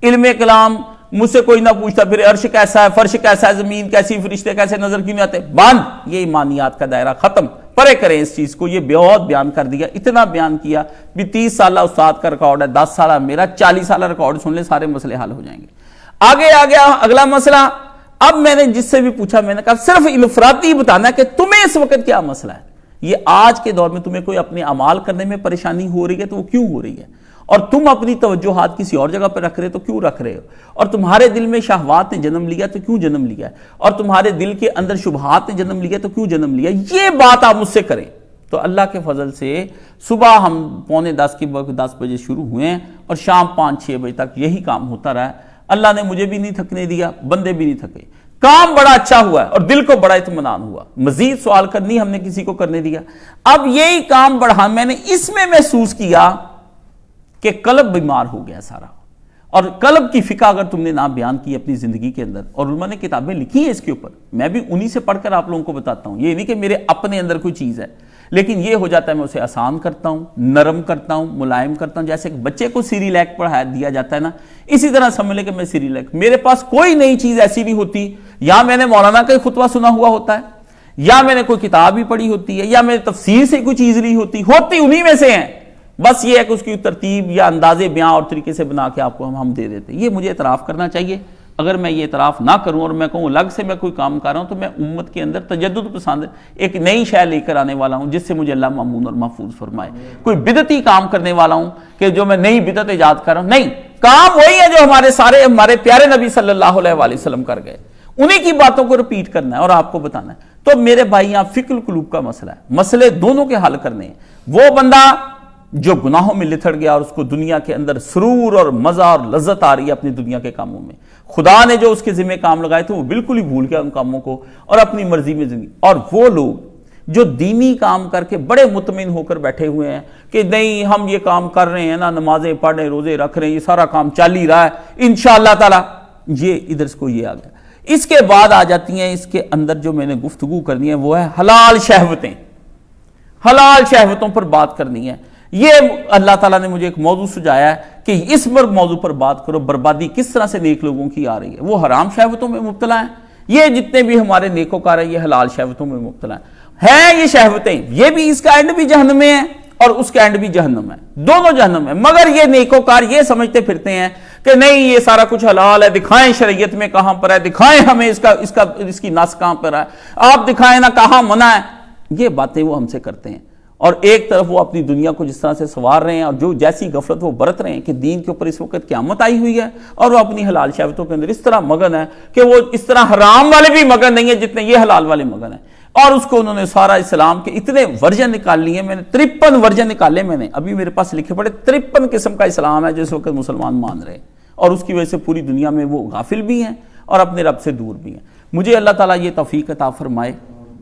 علم کلام مجھ سے کوئی نہ پوچھتا پھر عرش کیسا ہے، فرش کیسا ہے، زمین کیسی، فرشتے کیسے، نظر کیوں نہیں آتے، بند، یہ ایمانیات کا دائرہ ختم، پرے کریں اس چیز کو۔ یہ بہت بیان کر دیا، اتنا بیان کیا بھی 30 سالہ استاد کا ریکارڈ ہے، 10 سالہ میرا، 40 سالہ ریکارڈ سن لیں، سارے مسئلے حل ہو جائیں گے۔ آگے آ گیا اگلا مسئلہ، اب میں نے جس سے بھی پوچھا میں نے کہا صرف انفرادی بتانا ہے کہ تمہیں اس وقت کیا مسئلہ ہے، یہ آج کے دور میں تمہیں کوئی اپنے اعمال کرنے میں پریشانی ہو رہی ہے تو وہ کیوں ہو رہی ہے، اور تم اپنی توجہات کسی اور جگہ پہ رکھ رہے تو کیوں رکھ رہے ہو، اور تمہارے دل میں شہوات نے جنم لیا تو کیوں جنم لیا ہے، اور تمہارے دل کے اندر شبہات نے جنم لیا تو کیوں جنم لیا، یہ بات آپ مجھ سے کریں۔ تو اللہ کے فضل سے صبح ہم 9:45 بجے شروع ہوئے ہیں اور شام 5-6 بجے تک یہی کام ہوتا رہا ہے۔ اللہ نے مجھے بھی نہیں تھکنے دیا، بندے بھی نہیں تھکے، کام بڑا اچھا ہوا ہے اور دل کو بڑا اطمینان ہوا، مزید سوال کرنی ہم نے کسی کو کرنے دیا۔ اب یہی کام بڑھا، میں نے اس میں محسوس کیا کہ قلب بیمار ہو گیا سارا، اور قلب کی فقہ اگر تم نے نہ بیان کی اپنی زندگی کے اندر، اور علماء نے کتابیں لکھی ہیں اس کے اوپر، میں بھی انہی سے پڑھ کر آپ لوگوں کو بتاتا ہوں، یہ نہیں کہ میرے اپنے اندر کوئی چیز ہے، لیکن یہ ہو جاتا ہے میں اسے آسان کرتا ہوں، نرم کرتا ہوں، ملائم کرتا ہوں. جیسے کہ بچے کو سیری لیک پڑھا دیا جاتا ہے نا، اسی طرح سمجھ لیں کہ میں سیری لیک، میرے پاس کوئی نئی چیز ایسی نہیں ہوتی. یا میں نے مولانا کا خطبہ سنا ہوا ہوتا ہے، یا میں نے کوئی کتاب ہی پڑھی ہوتی ہے، یا میں نے تفسیر سے کوئی چیز لی ہوتی انہی میں سے ہیں. بس یہ ہے کہ اس کی ترتیب یا انداز بیاں اور طریقے سے بنا کے آپ کو ہم دے دیتے ہیں. یہ مجھے اعتراف کرنا چاہیے. اگر میں یہ اعتراف نہ کروں اور میں کہوں الگ سے میں کوئی کام کر رہا ہوں، تو میں امت کے اندر تجدد پسند ایک نئی شے لے کر آنے والا ہوں، جس سے مجھے اللہ مامون اور محفوظ فرمائے. کوئی بدعتی کام کرنے والا ہوں کہ جو میں نئی بدعت ایجاد کر رہا ہوں، نہیں. کام وہی ہے جو ہمارے پیارے نبی صلی اللہ علیہ وآلہ وسلم کر گئے. انہی کی باتوں کو رپیٹ کرنا ہے اور آپ کو بتانا ہے. تو میرے بھائی یہاں فکر القلوب کا مسئلہ ہے، مسئلے دونوں کے حل کرنے ہیں. وہ بندہ جو گناہوں میں لتھڑ گیا اور اس کو دنیا کے اندر سرور اور مزہ اور لذت آ رہی ہے اپنی دنیا کے کاموں میں، خدا نے جو اس کے ذمہ کام لگائے تھے وہ بالکل ہی بھول گیا ان کاموں کو اور اپنی مرضی میں زندگی. اور وہ لوگ جو دینی کام کر کے بڑے مطمئن ہو کر بیٹھے ہوئے ہیں کہ نہیں ہم یہ کام کر رہے ہیں نا، نمازیں پڑھ رہے ہیں، روزے رکھ رہے ہیں، یہ سارا کام چل ہی رہا ہے انشاءاللہ تعالی. یہ ادھر سے کو یہ آ گیا. اس کے بعد آ جاتی ہیں اس کے اندر جو میں نے گفتگو کرنی ہے وہ ہے حلال شہوتیں. حلال شہوتوں پر بات کرنی ہے. یہ اللہ تعالیٰ نے مجھے ایک موضوع سجایا ہے کہ اس موضوع پر بات کرو. بربادی کس طرح سے نیک لوگوں کی آ رہی ہے. وہ حرام شہوتوں میں مبتلا ہیں. یہ جتنے بھی ہمارے نیکوکار ہیں یہ حلال شہوتوں میں مبتلا ہیں. یہ شہوتیں یہ بھی اس کا اینڈ بھی جہنم میں ہے اور اس کا اینڈ بھی جہنم ہے. دونوں جہنم ہے. مگر یہ نیکوکار یہ سمجھتے پھرتے ہیں کہ نہیں یہ سارا کچھ حلال ہے، دکھائیں شریعت میں کہاں پر ہے، دکھائیں ہمیں اس کی نص کہاں پر ہے، آپ دکھائیں نا کہاں منع ہے. یہ باتیں وہ ہم سے کرتے ہیں. اور ایک طرف وہ اپنی دنیا کو جس طرح سے سنوار رہے ہیں اور جو جیسی غفلت وہ برت رہے ہیں کہ دین کے اوپر اس وقت قیامت آئی ہوئی ہے، اور وہ اپنی حلال شہوتوں کے اندر اس طرح مگن ہے کہ وہ اس طرح حرام والے بھی مگن نہیں ہیں جتنے یہ حلال والے مگن ہیں. اور اس کو انہوں نے سارا اسلام کے اتنے ورژن نکال لیے. میں نے 53 ورژن نکالے. میں نے ابھی میرے پاس لکھے پڑے 53 قسم کا اسلام ہے جس وقت مسلمان مان رہے ہیں، اور اس کی وجہ سے پوری دنیا میں وہ غافل بھی ہیں اور اپنے رب سے دور بھی ہیں. مجھے اللہ تعالیٰ یہ توفیق عطا فرمائے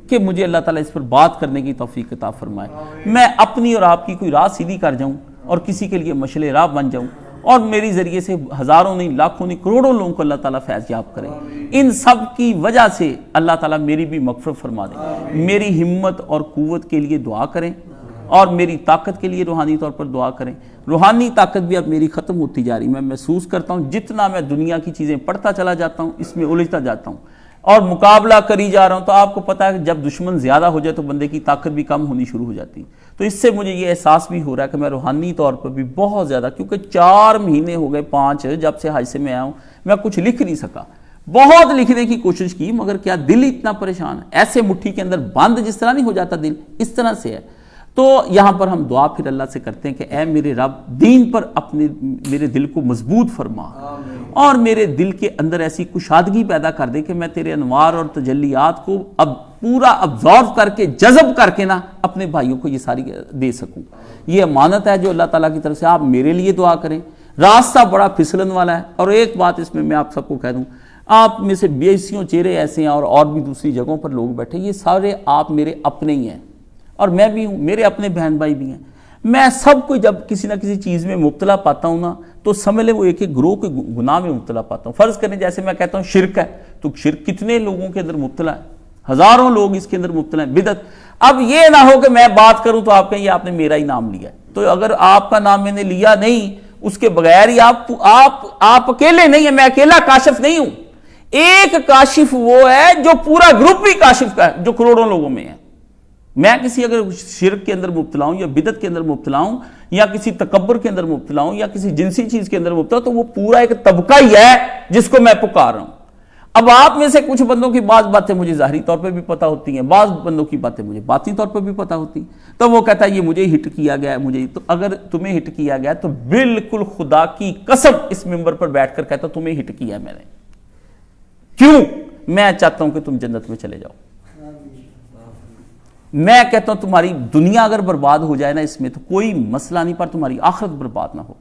کہ مجھے اللہ تعالیٰ اس پر بات کرنے کی توفیق عطا فرمائے. میں اپنی اور آپ کی کوئی راہ سیدھی کر جاؤں اور کسی کے لیے مشعل راہ بن جاؤں، اور میری ذریعے سے ہزاروں نہیں، لاکھوں نہیں، کروڑوں لوگوں کو اللہ تعالیٰ فیض یاب کرے. ان سب کی وجہ سے اللہ تعالیٰ میری بھی مغفرت فرما دے. میری ہمت اور قوت کے لیے دعا کریں اور میری طاقت کے لیے روحانی طور پر دعا کریں. روحانی طاقت بھی اب میری ختم ہوتی جا رہی. میں محسوس کرتا ہوں جتنا میں دنیا کی چیزیں پڑھتا چلا جاتا ہوں اس میں الجھتا جاتا ہوں اور مقابلہ کری جا رہا ہوں. تو آپ کو پتا ہے کہ جب دشمن زیادہ ہو جائے تو بندے کی طاقت بھی کم ہونی شروع ہو جاتی. تو اس سے مجھے یہ احساس بھی ہو رہا ہے کہ میں روحانی طور پر بھی بہت زیادہ، کیونکہ 4 مہینے ہو گئے 5 جب سے حج سے میں آیا ہوں، میں کچھ لکھ نہیں سکا. بہت لکھنے کی کوشش کی مگر کیا دل اتنا پریشان ہے. ایسے مٹھی کے اندر بند جس طرح نہیں ہو جاتا دل، اس طرح سے ہے. تو یہاں پر ہم دعا پھر اللہ سے کرتے ہیں کہ اے میرے رب دین پر میرے دل کو مضبوط فرما اور میرے دل کے اندر ایسی کشادگی پیدا کر دے کہ میں تیرے انوار اور تجلیات کو اب پورا ابزارو کر کے جذب کر کے نا اپنے بھائیوں کو یہ ساری دے سکوں. یہ امانت ہے جو اللہ تعالیٰ کی طرف سے. آپ میرے لیے دعا کریں. راستہ بڑا پھسلن والا ہے. اور ایک بات اس میں آپ سب کو کہہ دوں، آپ میں سے 80 چہرے ایسے ہیں اور بھی دوسری جگہوں پر لوگ بیٹھے، یہ سارے آپ میرے اپنے ہی ہیں اور میں بھی ہوں، میرے اپنے بہن بھائی بھی ہیں. میں سب کو جب کسی نہ کسی چیز میں مبتلا پاتا ہوں نا تو سمجھ لے وہ ایک ایک گروہ کے گناہ میں مبتلا پاتا ہوں. فرض کریں جیسے میں کہتا ہوں شرک ہے، تو شرک کتنے لوگوں کے اندر مبتلا ہے، ہزاروں لوگ اس کے اندر مبتلا ہیں. بدعت، اب یہ نہ ہو کہ میں بات کروں تو آپ کہیں یہ آپ نے میرا ہی نام لیا ہے. تو اگر آپ کا نام میں نے لیا نہیں، اس کے بغیر ہی آپ اکیلے نہیں ہیں. میں اکیلا کاشف نہیں ہوں. ایک کاشف وہ ہے جو پورا گروپ بھی کاشف کا ہے جو کروڑوں لوگوں میں ہے. میں کسی اگر شرک کے اندر مبتلا ہوں یا بدعت کے اندر مبتلا ہوں یا کسی تکبر کے اندر مبتلا ہوں یا کسی جنسی چیز کے اندر مبتلا ہوں تو وہ پورا ایک طبقہ ہی ہے جس کو میں پکار رہا ہوں. اب آپ میں سے کچھ بندوں کی بعض باتیں مجھے ظاہری طور پہ بھی پتہ ہوتی ہیں، بعض بندوں کی باتیں مجھے باطنی طور پر بھی پتہ ہوتی ہیں. تو وہ کہتا ہے یہ مجھے ہٹ کیا گیا ہے، مجھے. تو اگر تمہیں ہٹ کیا گیا تو بالکل خدا کی قسم اس ممبر پر بیٹھ کر کہتا ہوں تمہیں ہٹ کیا میں نے. کیوں؟ میں چاہتا ہوں کہ تم جنت میں چلے جاؤ. میں کہتا ہوں تمہاری دنیا اگر برباد ہو جائے نا اس میں تو کوئی مسئلہ نہیں، پر تمہاری آخرت برباد نہ ہو.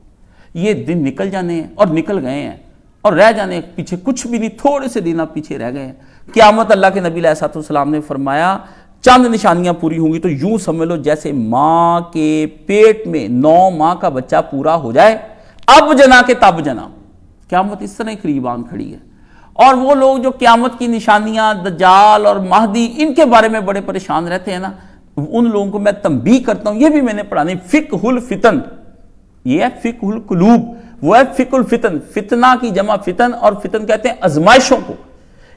یہ دن نکل جانے ہیں اور نکل گئے ہیں اور رہ جانے پیچھے کچھ بھی نہیں، تھوڑے سے دن آپ پیچھے رہ گئے ہیں. قیامت اللہ کے نبی علیہ الصلوۃ والسلام نے فرمایا چند نشانیاں پوری ہوں گی تو یوں سمجھ لو جیسے ماں کے پیٹ میں 9 ماہ کا بچہ پورا ہو جائے، اب جنا کے تب جنا. قیامت اس طرح قریب آن کھڑی ہے. اور وہ لوگ جو قیامت کی نشانیاں، دجال اور مہدی، ان کے بارے میں بڑے پریشان رہتے ہیں نا، ان لوگوں کو میں تنبیہ کرتا ہوں، یہ بھی میں نے پڑھا نہیں، فقہ الفتن، یہ ہے فقہ القلوب، وہ ہے فقہ الفتن، فتنہ کی جمع فتن، اور فتن کہتے ہیں آزمائشوں کو.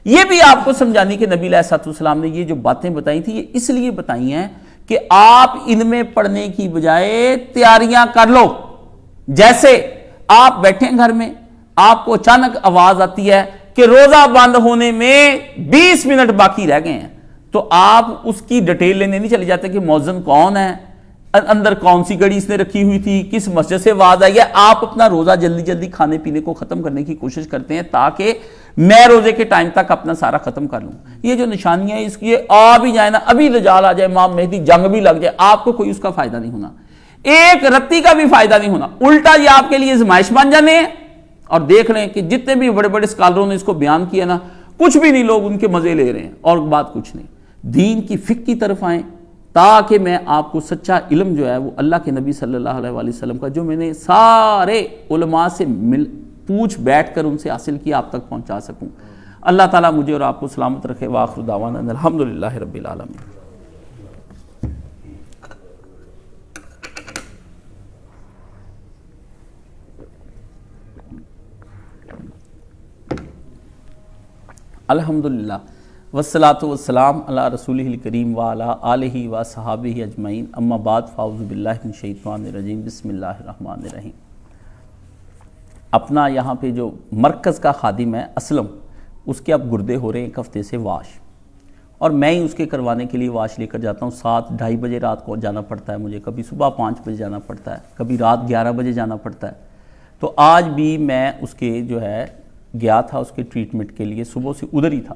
یہ بھی آپ کو سمجھانی کہ نبی علیہ السلام نے یہ جو باتیں بتائی تھی یہ اس لیے بتائی ہیں کہ آپ ان میں پڑھنے کی بجائے تیاریاں کر لو. جیسے آپ بیٹھیں گھر میں، آپ کو اچانک آواز آتی ہے کہ روزہ بند ہونے میں 20 منٹ باقی رہ گئے ہیں، تو آپ اس کی ڈیٹیل لینے نہیں چلے جاتے کہ مؤذن کون ہے، اندر کون سی گھڑی اس نے رکھی ہوئی تھی، کس مسجد سے آواز آئی ہے. آپ اپنا روزہ جلدی جلدی کھانے پینے کو ختم کرنے کی کوشش کرتے ہیں تاکہ میں روزے کے ٹائم تک اپنا سارا ختم کر لوں. یہ جو نشانیاں ہیں اس کی آ بھی جائے نا، ابھی دجال آ جائے، امام مہدی، جنگ بھی لگ جائے، آپ کو کوئی اس کا فائدہ نہیں ہونا، ایک رتی کا بھی فائدہ نہیں ہونا. الٹا یہ آپ کے لیے آزمائش بن جانے ہیں. اور دیکھ لیں کہ جتنے بھی بڑے بڑے اسکالروں نے اس کو بیان کیا نا، کچھ بھی نہیں، لوگ ان کے مزے لے رہے ہیں اور بات کچھ نہیں. دین کی فقہ کی طرف آئیں تاکہ میں آپ کو سچا علم جو ہے وہ اللہ کے نبی صلی اللہ علیہ وآلہ وسلم کا، جو میں نے سارے علماء سے پوچھ بیٹھ کر ان سے حاصل کیا، آپ تک پہنچا سکوں. اللہ تعالیٰ مجھے اور آپ کو سلامت رکھے. وآخر دعوانا الحمدللہ رب العالمین. الحمدللہ والصلاة والسلام علی رسولہ الکریم وعلی آلہ وصحابہ اجمعین. اما بعد فاعوذ باللہ من الشیطان الرجیم. بسم اللہ الرحمن الرحیم. اپنا یہاں پہ جو مرکز کا خادم ہے اسلم، اس کے اب گردے ہو رہے ہیں ایک ہفتے سے واش، اور میں ہی اس کے کروانے کے لیے واش لے کر جاتا ہوں. 7-2:30 بجے رات کو جانا پڑتا ہے مجھے، کبھی صبح 5 بجے جانا پڑتا ہے، کبھی رات 11 بجے جانا پڑتا ہے. تو آج بھی میں اس کے جو ہے گیا تھا اس کے ٹریٹمنٹ کے لیے، صبح سے ادھر ہی تھا.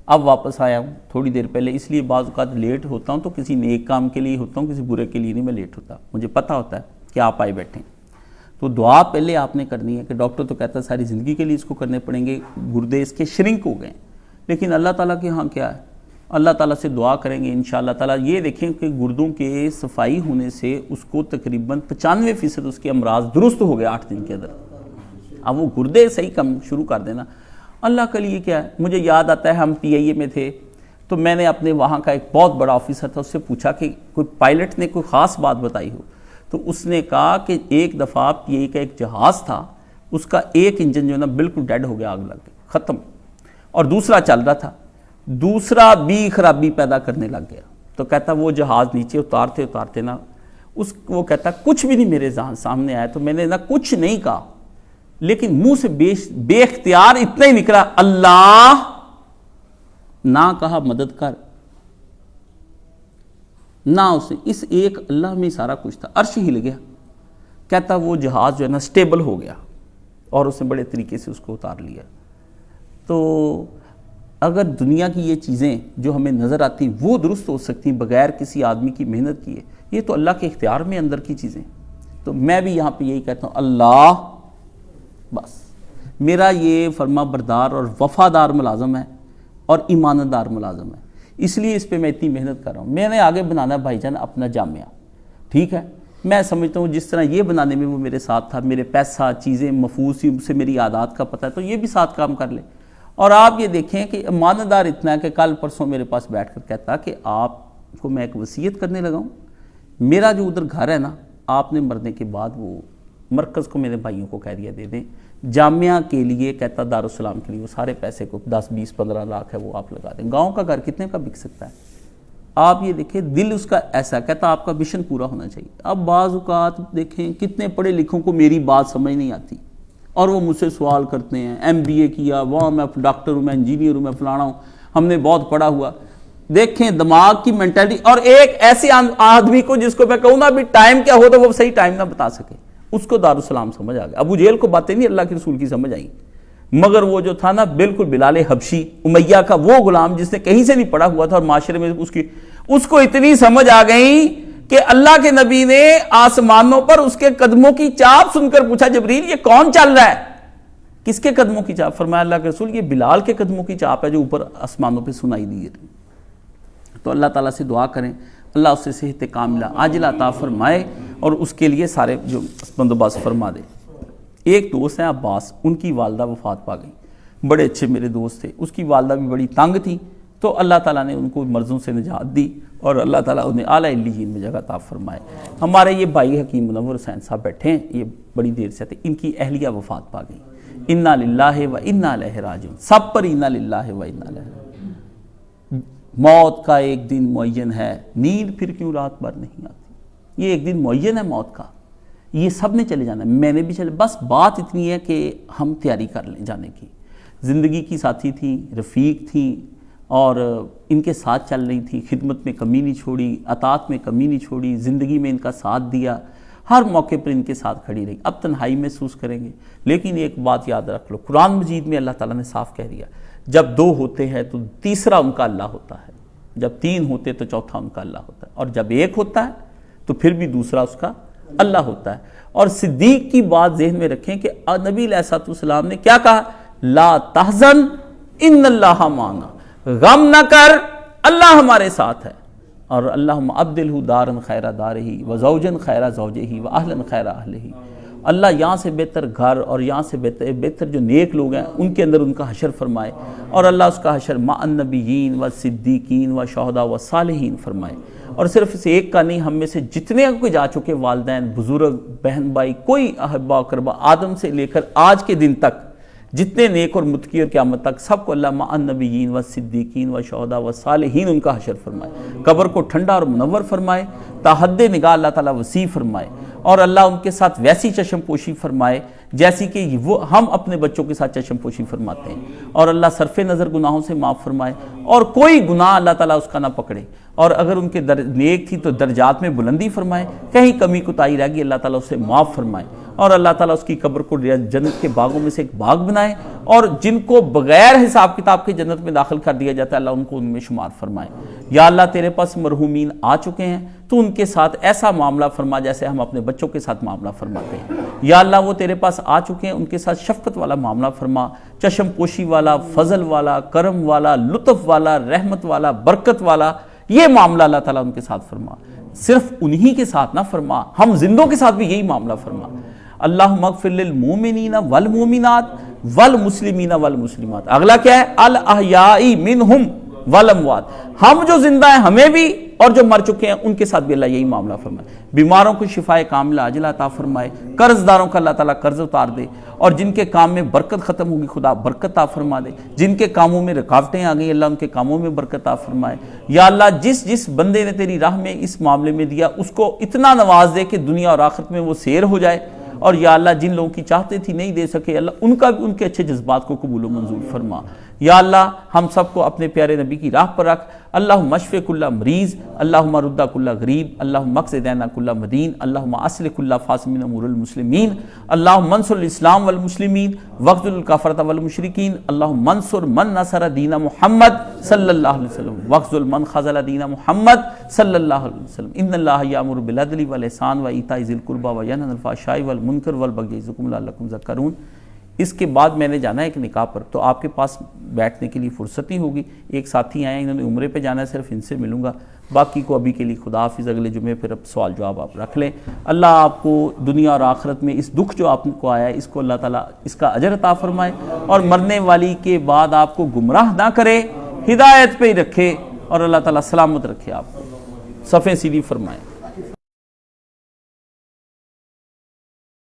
اب واپس آیا ہوں تھوڑی دیر پہلے، اس لیے بعض اوقات لیٹ ہوتا ہوں تو کسی نیک کام کے لیے ہوتا ہوں، کسی برے کے لیے نہیں میں لیٹ ہوتا. مجھے پتہ ہوتا ہے کہ آپ آئے بیٹھیں. تو دعا پہلے آپ نے کرنی ہے کہ ڈاکٹر تو کہتا ہے ساری زندگی کے لیے اس کو کرنے پڑیں گے، گردے اس کے شرنک ہو گئے، لیکن اللہ تعالیٰ کے ہاں کیا ہے، اللہ تعالیٰ سے دعا کریں گے انشاءاللہ تعالیٰ. یہ دیکھیں کہ گردوں کے صفائی ہونے سے اس کو تقریباً 95% اس کے امراض درست ہو گئے 8 دن کے اندر. اب وہ گردے صحیح کم شروع کر دینا اللہ کے لیے کیا ہے. مجھے یاد آتا ہے ہم پی آئی اے میں تھے تو میں نے اپنے وہاں کا ایک بہت بڑا آفیسر تھا، اس سے پوچھا کہ کوئی پائلٹ نے کوئی خاص بات بتائی ہو، تو اس نے کہا کہ ایک دفعہ پی اے کا ایک جہاز تھا، اس کا ایک انجن جو ہے نا بالکل ڈیڈ ہو گیا، آگ لگ گئی، ختم، اور دوسرا چل رہا تھا، دوسرا بھی خرابی پیدا کرنے لگ گیا. تو کہتا وہ جہاز نیچے اتارتے نا وہ کہتا کچھ بھی نہیں میرے سامنے آیا، تو میں نے نا کچھ نہیں کہا، لیکن منہ سے بے اختیار اتنا ہی نکلا اللہ، نہ کہا مدد کر، نہ اس نے، اس ایک اللہ میں سارا کچھ تھا. عرش ہل گیا. کہتا وہ جہاز جو ہے نا سٹیبل ہو گیا اور اس نے بڑے طریقے سے اس کو اتار لیا. تو اگر دنیا کی یہ چیزیں جو ہمیں نظر آتی ہیں وہ درست ہو سکتی ہیں بغیر کسی آدمی کی محنت کیے، یہ تو اللہ کے اختیار میں اندر کی چیزیں. تو میں بھی یہاں پہ یہی کہتا ہوں اللہ، بس میرا یہ فرما بردار اور وفادار ملازم ہے اور ایماندار ملازم ہے، اس لیے اس پہ میں اتنی محنت کر رہا ہوں. میں نے آگے بنانا ہے بھائی جان اپنا جامعہ، ٹھیک ہے، میں سمجھتا ہوں جس طرح یہ بنانے میں وہ میرے ساتھ تھا، میرے پیسہ چیزیں محفوظ تھی، سے میری عادات کا پتہ ہے، تو یہ بھی ساتھ کام کر لے. اور آپ یہ دیکھیں کہ ایماندار اتنا ہے کہ کل پرسوں میرے پاس بیٹھ کر کہتا کہ آپ کو میں ایک وصیت کرنے لگا ہوں، میرا جو ادھر گھر ہے نا، آپ نے مرنے کے بعد وہ مرکز کو میرے بھائیوں کو کہہ دیا دے دیں، جامعہ کے لیے کہتا دارالسلام کے لیے وہ سارے پیسے کو 10-20-15 لاکھ ہے وہ آپ لگا دیں. گاؤں کا گھر کتنے کا بک سکتا ہے؟ آپ یہ دیکھیں دل اس کا ایسا کہتا آپ کا مشن پورا ہونا چاہیے. اب بعض اوقات دیکھیں کتنے پڑھے لکھوں کو میری بات سمجھ نہیں آتی اور وہ مجھ سے سوال کرتے ہیں MBA کیا، وہاں میں ڈاکٹر ہوں، میں انجینئر ہوں، میں فلانا ہوں، ہم نے بہت پڑھا ہوا. دیکھیں دماغ کی مینٹلٹی، اور ایک ایسے آدمی کو جس کو میں کہوں نا بھی ٹائم کیا ہو تو وہ صحیح ٹائم نہ بتا سکے، اس کو دارالسلام سمجھ آ گیا. ابو جہل کو باتیں نہیں اللہ کے رسول کی سمجھ آئی، مگر وہ جو تھا نا بالکل بلال حبشی امیہ کا وہ غلام جس نے کہیں سے نہیں پڑھا ہوا تھا اور معاشرے میں اس کو اتنی سمجھ آ گئی کہ اللہ کے نبی نے آسمانوں پر اس کے قدموں کی چاپ سن کر پوچھا جبریل یہ کون چل رہا ہے؟ کس کے قدموں کی چاپ؟ فرمایا اللہ کے رسول یہ بلال کے قدموں کی چاپ ہے جو اوپر آسمانوں پہ سنائی دی ہے. تو اللہ تعالیٰ سے دعا کریں اللہ اس سے صحت کاملہ عاجلہ عطا فرمائے اور اس کے لیے سارے جو بندوبست فرما دے. ایک دوست ہیں عباس، ان کی والدہ وفات پا گئی، بڑے اچھے میرے دوست تھے. اس کی والدہ بھی بڑی تنگ تھی تو اللہ تعالیٰ نے ان کو مرضوں سے نجات دی اور اللہ تعالیٰ انہیں اعلیٰ علیین میں جگہ عطا فرمائے۔ ہمارے یہ بھائی حکیم منور حسین صاحب بیٹھے ہیں، یہ بڑی دیر سے تھے، ان کی اہلیہ وفات پا گئی، انا للہ و انا الیہ راجعون، سب پر انا للہ و انا الیہ راجعون۔ موت کا ایک دن معین ہے، نیند پھر کیوں رات بھر نہیں آتی، یہ ایک دن معین ہے موت کا، یہ سب نے چلے جانا ہے، میں نے بھی چلے، بس بات اتنی ہے کہ ہم تیاری کر لیں جانے کی۔ زندگی کی ساتھی تھیں، رفیق تھیں، اور ان کے ساتھ چل رہی تھی، خدمت میں کمی نہیں چھوڑی، اطاعت میں کمی نہیں چھوڑی، زندگی میں ان کا ساتھ دیا، ہر موقع پر ان کے ساتھ کھڑی رہی۔ اب تنہائی محسوس کریں گے، لیکن ایک بات یاد رکھ لو، قرآن مجید میں اللہ تعالیٰ نے صاف کہہ دیا، جب دو ہوتے ہیں تو تیسرا ان کا اللہ ہوتا ہے، جب تین ہوتے تو چوتھا ان کا اللہ ہوتا ہے، اور جب ایک ہوتا ہے تو پھر بھی دوسرا اس کا اللہ ہوتا ہے۔ اور صدیق کی بات ذہن میں رکھیں کہ نبی علیہ الصلوۃ والسلام نے کیا کہا، لا تحزن ان اللہ معنا، غم نہ کر، اللہ ہمارے ساتھ ہے، اور اللہم ابدلہ دارا خیر دارہ وزوجا خیر زوجہ واہلا خیر اہلہ، اللہ یہاں سے بہتر گھر اور یہاں سے بہتر جو نیک لوگ ہیں ان کے اندر ان کا حشر فرمائے، اور اللہ اس کا حشر مع النبیین والصدیقین والشہداء والصالحین فرمائے۔ اور صرف اس ایک کا نہیں، ہم میں سے جتنے کوئی جا چکے، والدین، بزرگ، بہن بھائی، کوئی احبا اقربا، آدم سے لے کر آج کے دن تک جتنے نیک اور متقی اور قیامت تک، سب کو اللہ مع النبیین والصدیقین والشہداء والصالحین ان کا حشر فرمائے، قبر کو ٹھنڈا اور منور فرمائے، تا حد نگاہ اللہ تعالیٰ وسیع فرمائے، اور اللہ ان کے ساتھ ویسی چشم پوشی فرمائے جیسی کہ وہ ہم اپنے بچوں کے ساتھ چشم پوشی فرماتے ہیں، اور اللہ صرف نظر گناہوں سے معاف فرمائے، اور کوئی گناہ اللہ تعالیٰ اس کا نہ پکڑے، اور اگر ان کے نیک تھی تو درجات میں بلندی فرمائے، کہیں کمی کوتاہی رہ گئی اللہ تعالیٰ اسے معاف فرمائے، اور اللہ تعالیٰ اس کی قبر کو جنت کے باغوں میں سے ایک باغ بنائے، اور جن کو بغیر حساب کتاب کے جنت میں داخل کر دیا جاتا ہے اللہ ان کو ان میں شمار فرمائے۔ یا اللہ تیرے پاس مرحومین آ چکے ہیں تو ان کے ساتھ ایسا معاملہ فرما جیسے ہم اپنے بچوں کے ساتھ معاملہ فرماتے ہیں، یا اللہ وہ تیرے پاس آ چکے ہیں ان کے ساتھ شفقت والا معاملہ فرما، چشم پوشی والا، فضل والا، کرم والا، لطف والا، رحمت والا، برکت والا، یہ معاملہ اللہ تعالیٰ ان کے ساتھ فرما، صرف انہی کے ساتھ نہ فرما، ہم زندوں کے ساتھ بھی یہی معاملہ فرما۔ اللہم اغفر للمومنین والمومنات والمسلمین والمسلمات، اگلا کیا ہے، الاحیاء منہم والاموات، ہم جو زندہ ہیں ہمیں بھی اور جو مر چکے ہیں ان کے ساتھ بھی اللہ یہی معاملہ فرمائے، بیماروں کو شفائے کاملہ عاجلہ عطا فرمائے، قرض داروں کا اللہ تعالیٰ قرض اتار دے، اور جن کے کام میں برکت ختم ہوگی خدا برکت عطا فرما دے، جن کے کاموں میں رکاوٹیں آ گئی اللہ ان کے کاموں میں برکت عطا فرمائے۔ یا اللہ جس بندے نے تیری راہ میں اس معاملے میں دیا اس کو اتنا نواز دے کہ دنیا اور آخرت میں وہ سیر ہو جائے، اور یا اللہ جن لوگوں کی چاہتے تھی نہیں دے سکے اللہ ان کا بھی ان کے اچھے جذبات کو قبول و منظور فرما۔ یا اللہ ہم سب کو اپنے پیارے نبی کی راہ پر رکھ، اللہم اشف کل مریض، اللہم رد کل غریب، اللہم اقض دین کل مدین، اللہم اصلح کل فاسد من امور المسلمین، اللہم انصر الاسلام والمسلمین واخذل الکفرۃ والمشرکین، اللہم انصر من نصر دین محمد صلی اللہ علیہ وسلم واخذل من خذل دین محمد صلی اللہ علیہ وسلم، ان اللہ یامر بالعدل والاحسان وایتاء ذی القربى وینہی عن الفحشاء والمنکر والبغی یعظکم لعلکم تذکرون۔ اس کے بعد میں نے جانا ہے ایک نکاح پر، تو آپ کے پاس بیٹھنے کے لیے فرصت ہی ہوگی، ایک ساتھی آئے ہیں انہوں نے عمرے پہ جانا ہے، صرف ان سے ملوں گا، باقی کو ابھی کے لیے خدا حافظ، اگلے جمعے پھر اب سوال جواب آپ رکھ لیں۔ اللہ آپ کو دنیا اور آخرت میں اس دکھ جو آپ کو آیا ہے اس کو اللہ تعالیٰ اس کا اجر عطا فرمائے، اور مرنے والی کے بعد آپ کو گمراہ نہ کرے، ہدایت پہ ہی رکھے، اور اللہ تعالیٰ سلامت رکھے آپ کو، صفیں سیدھی فرمائے۔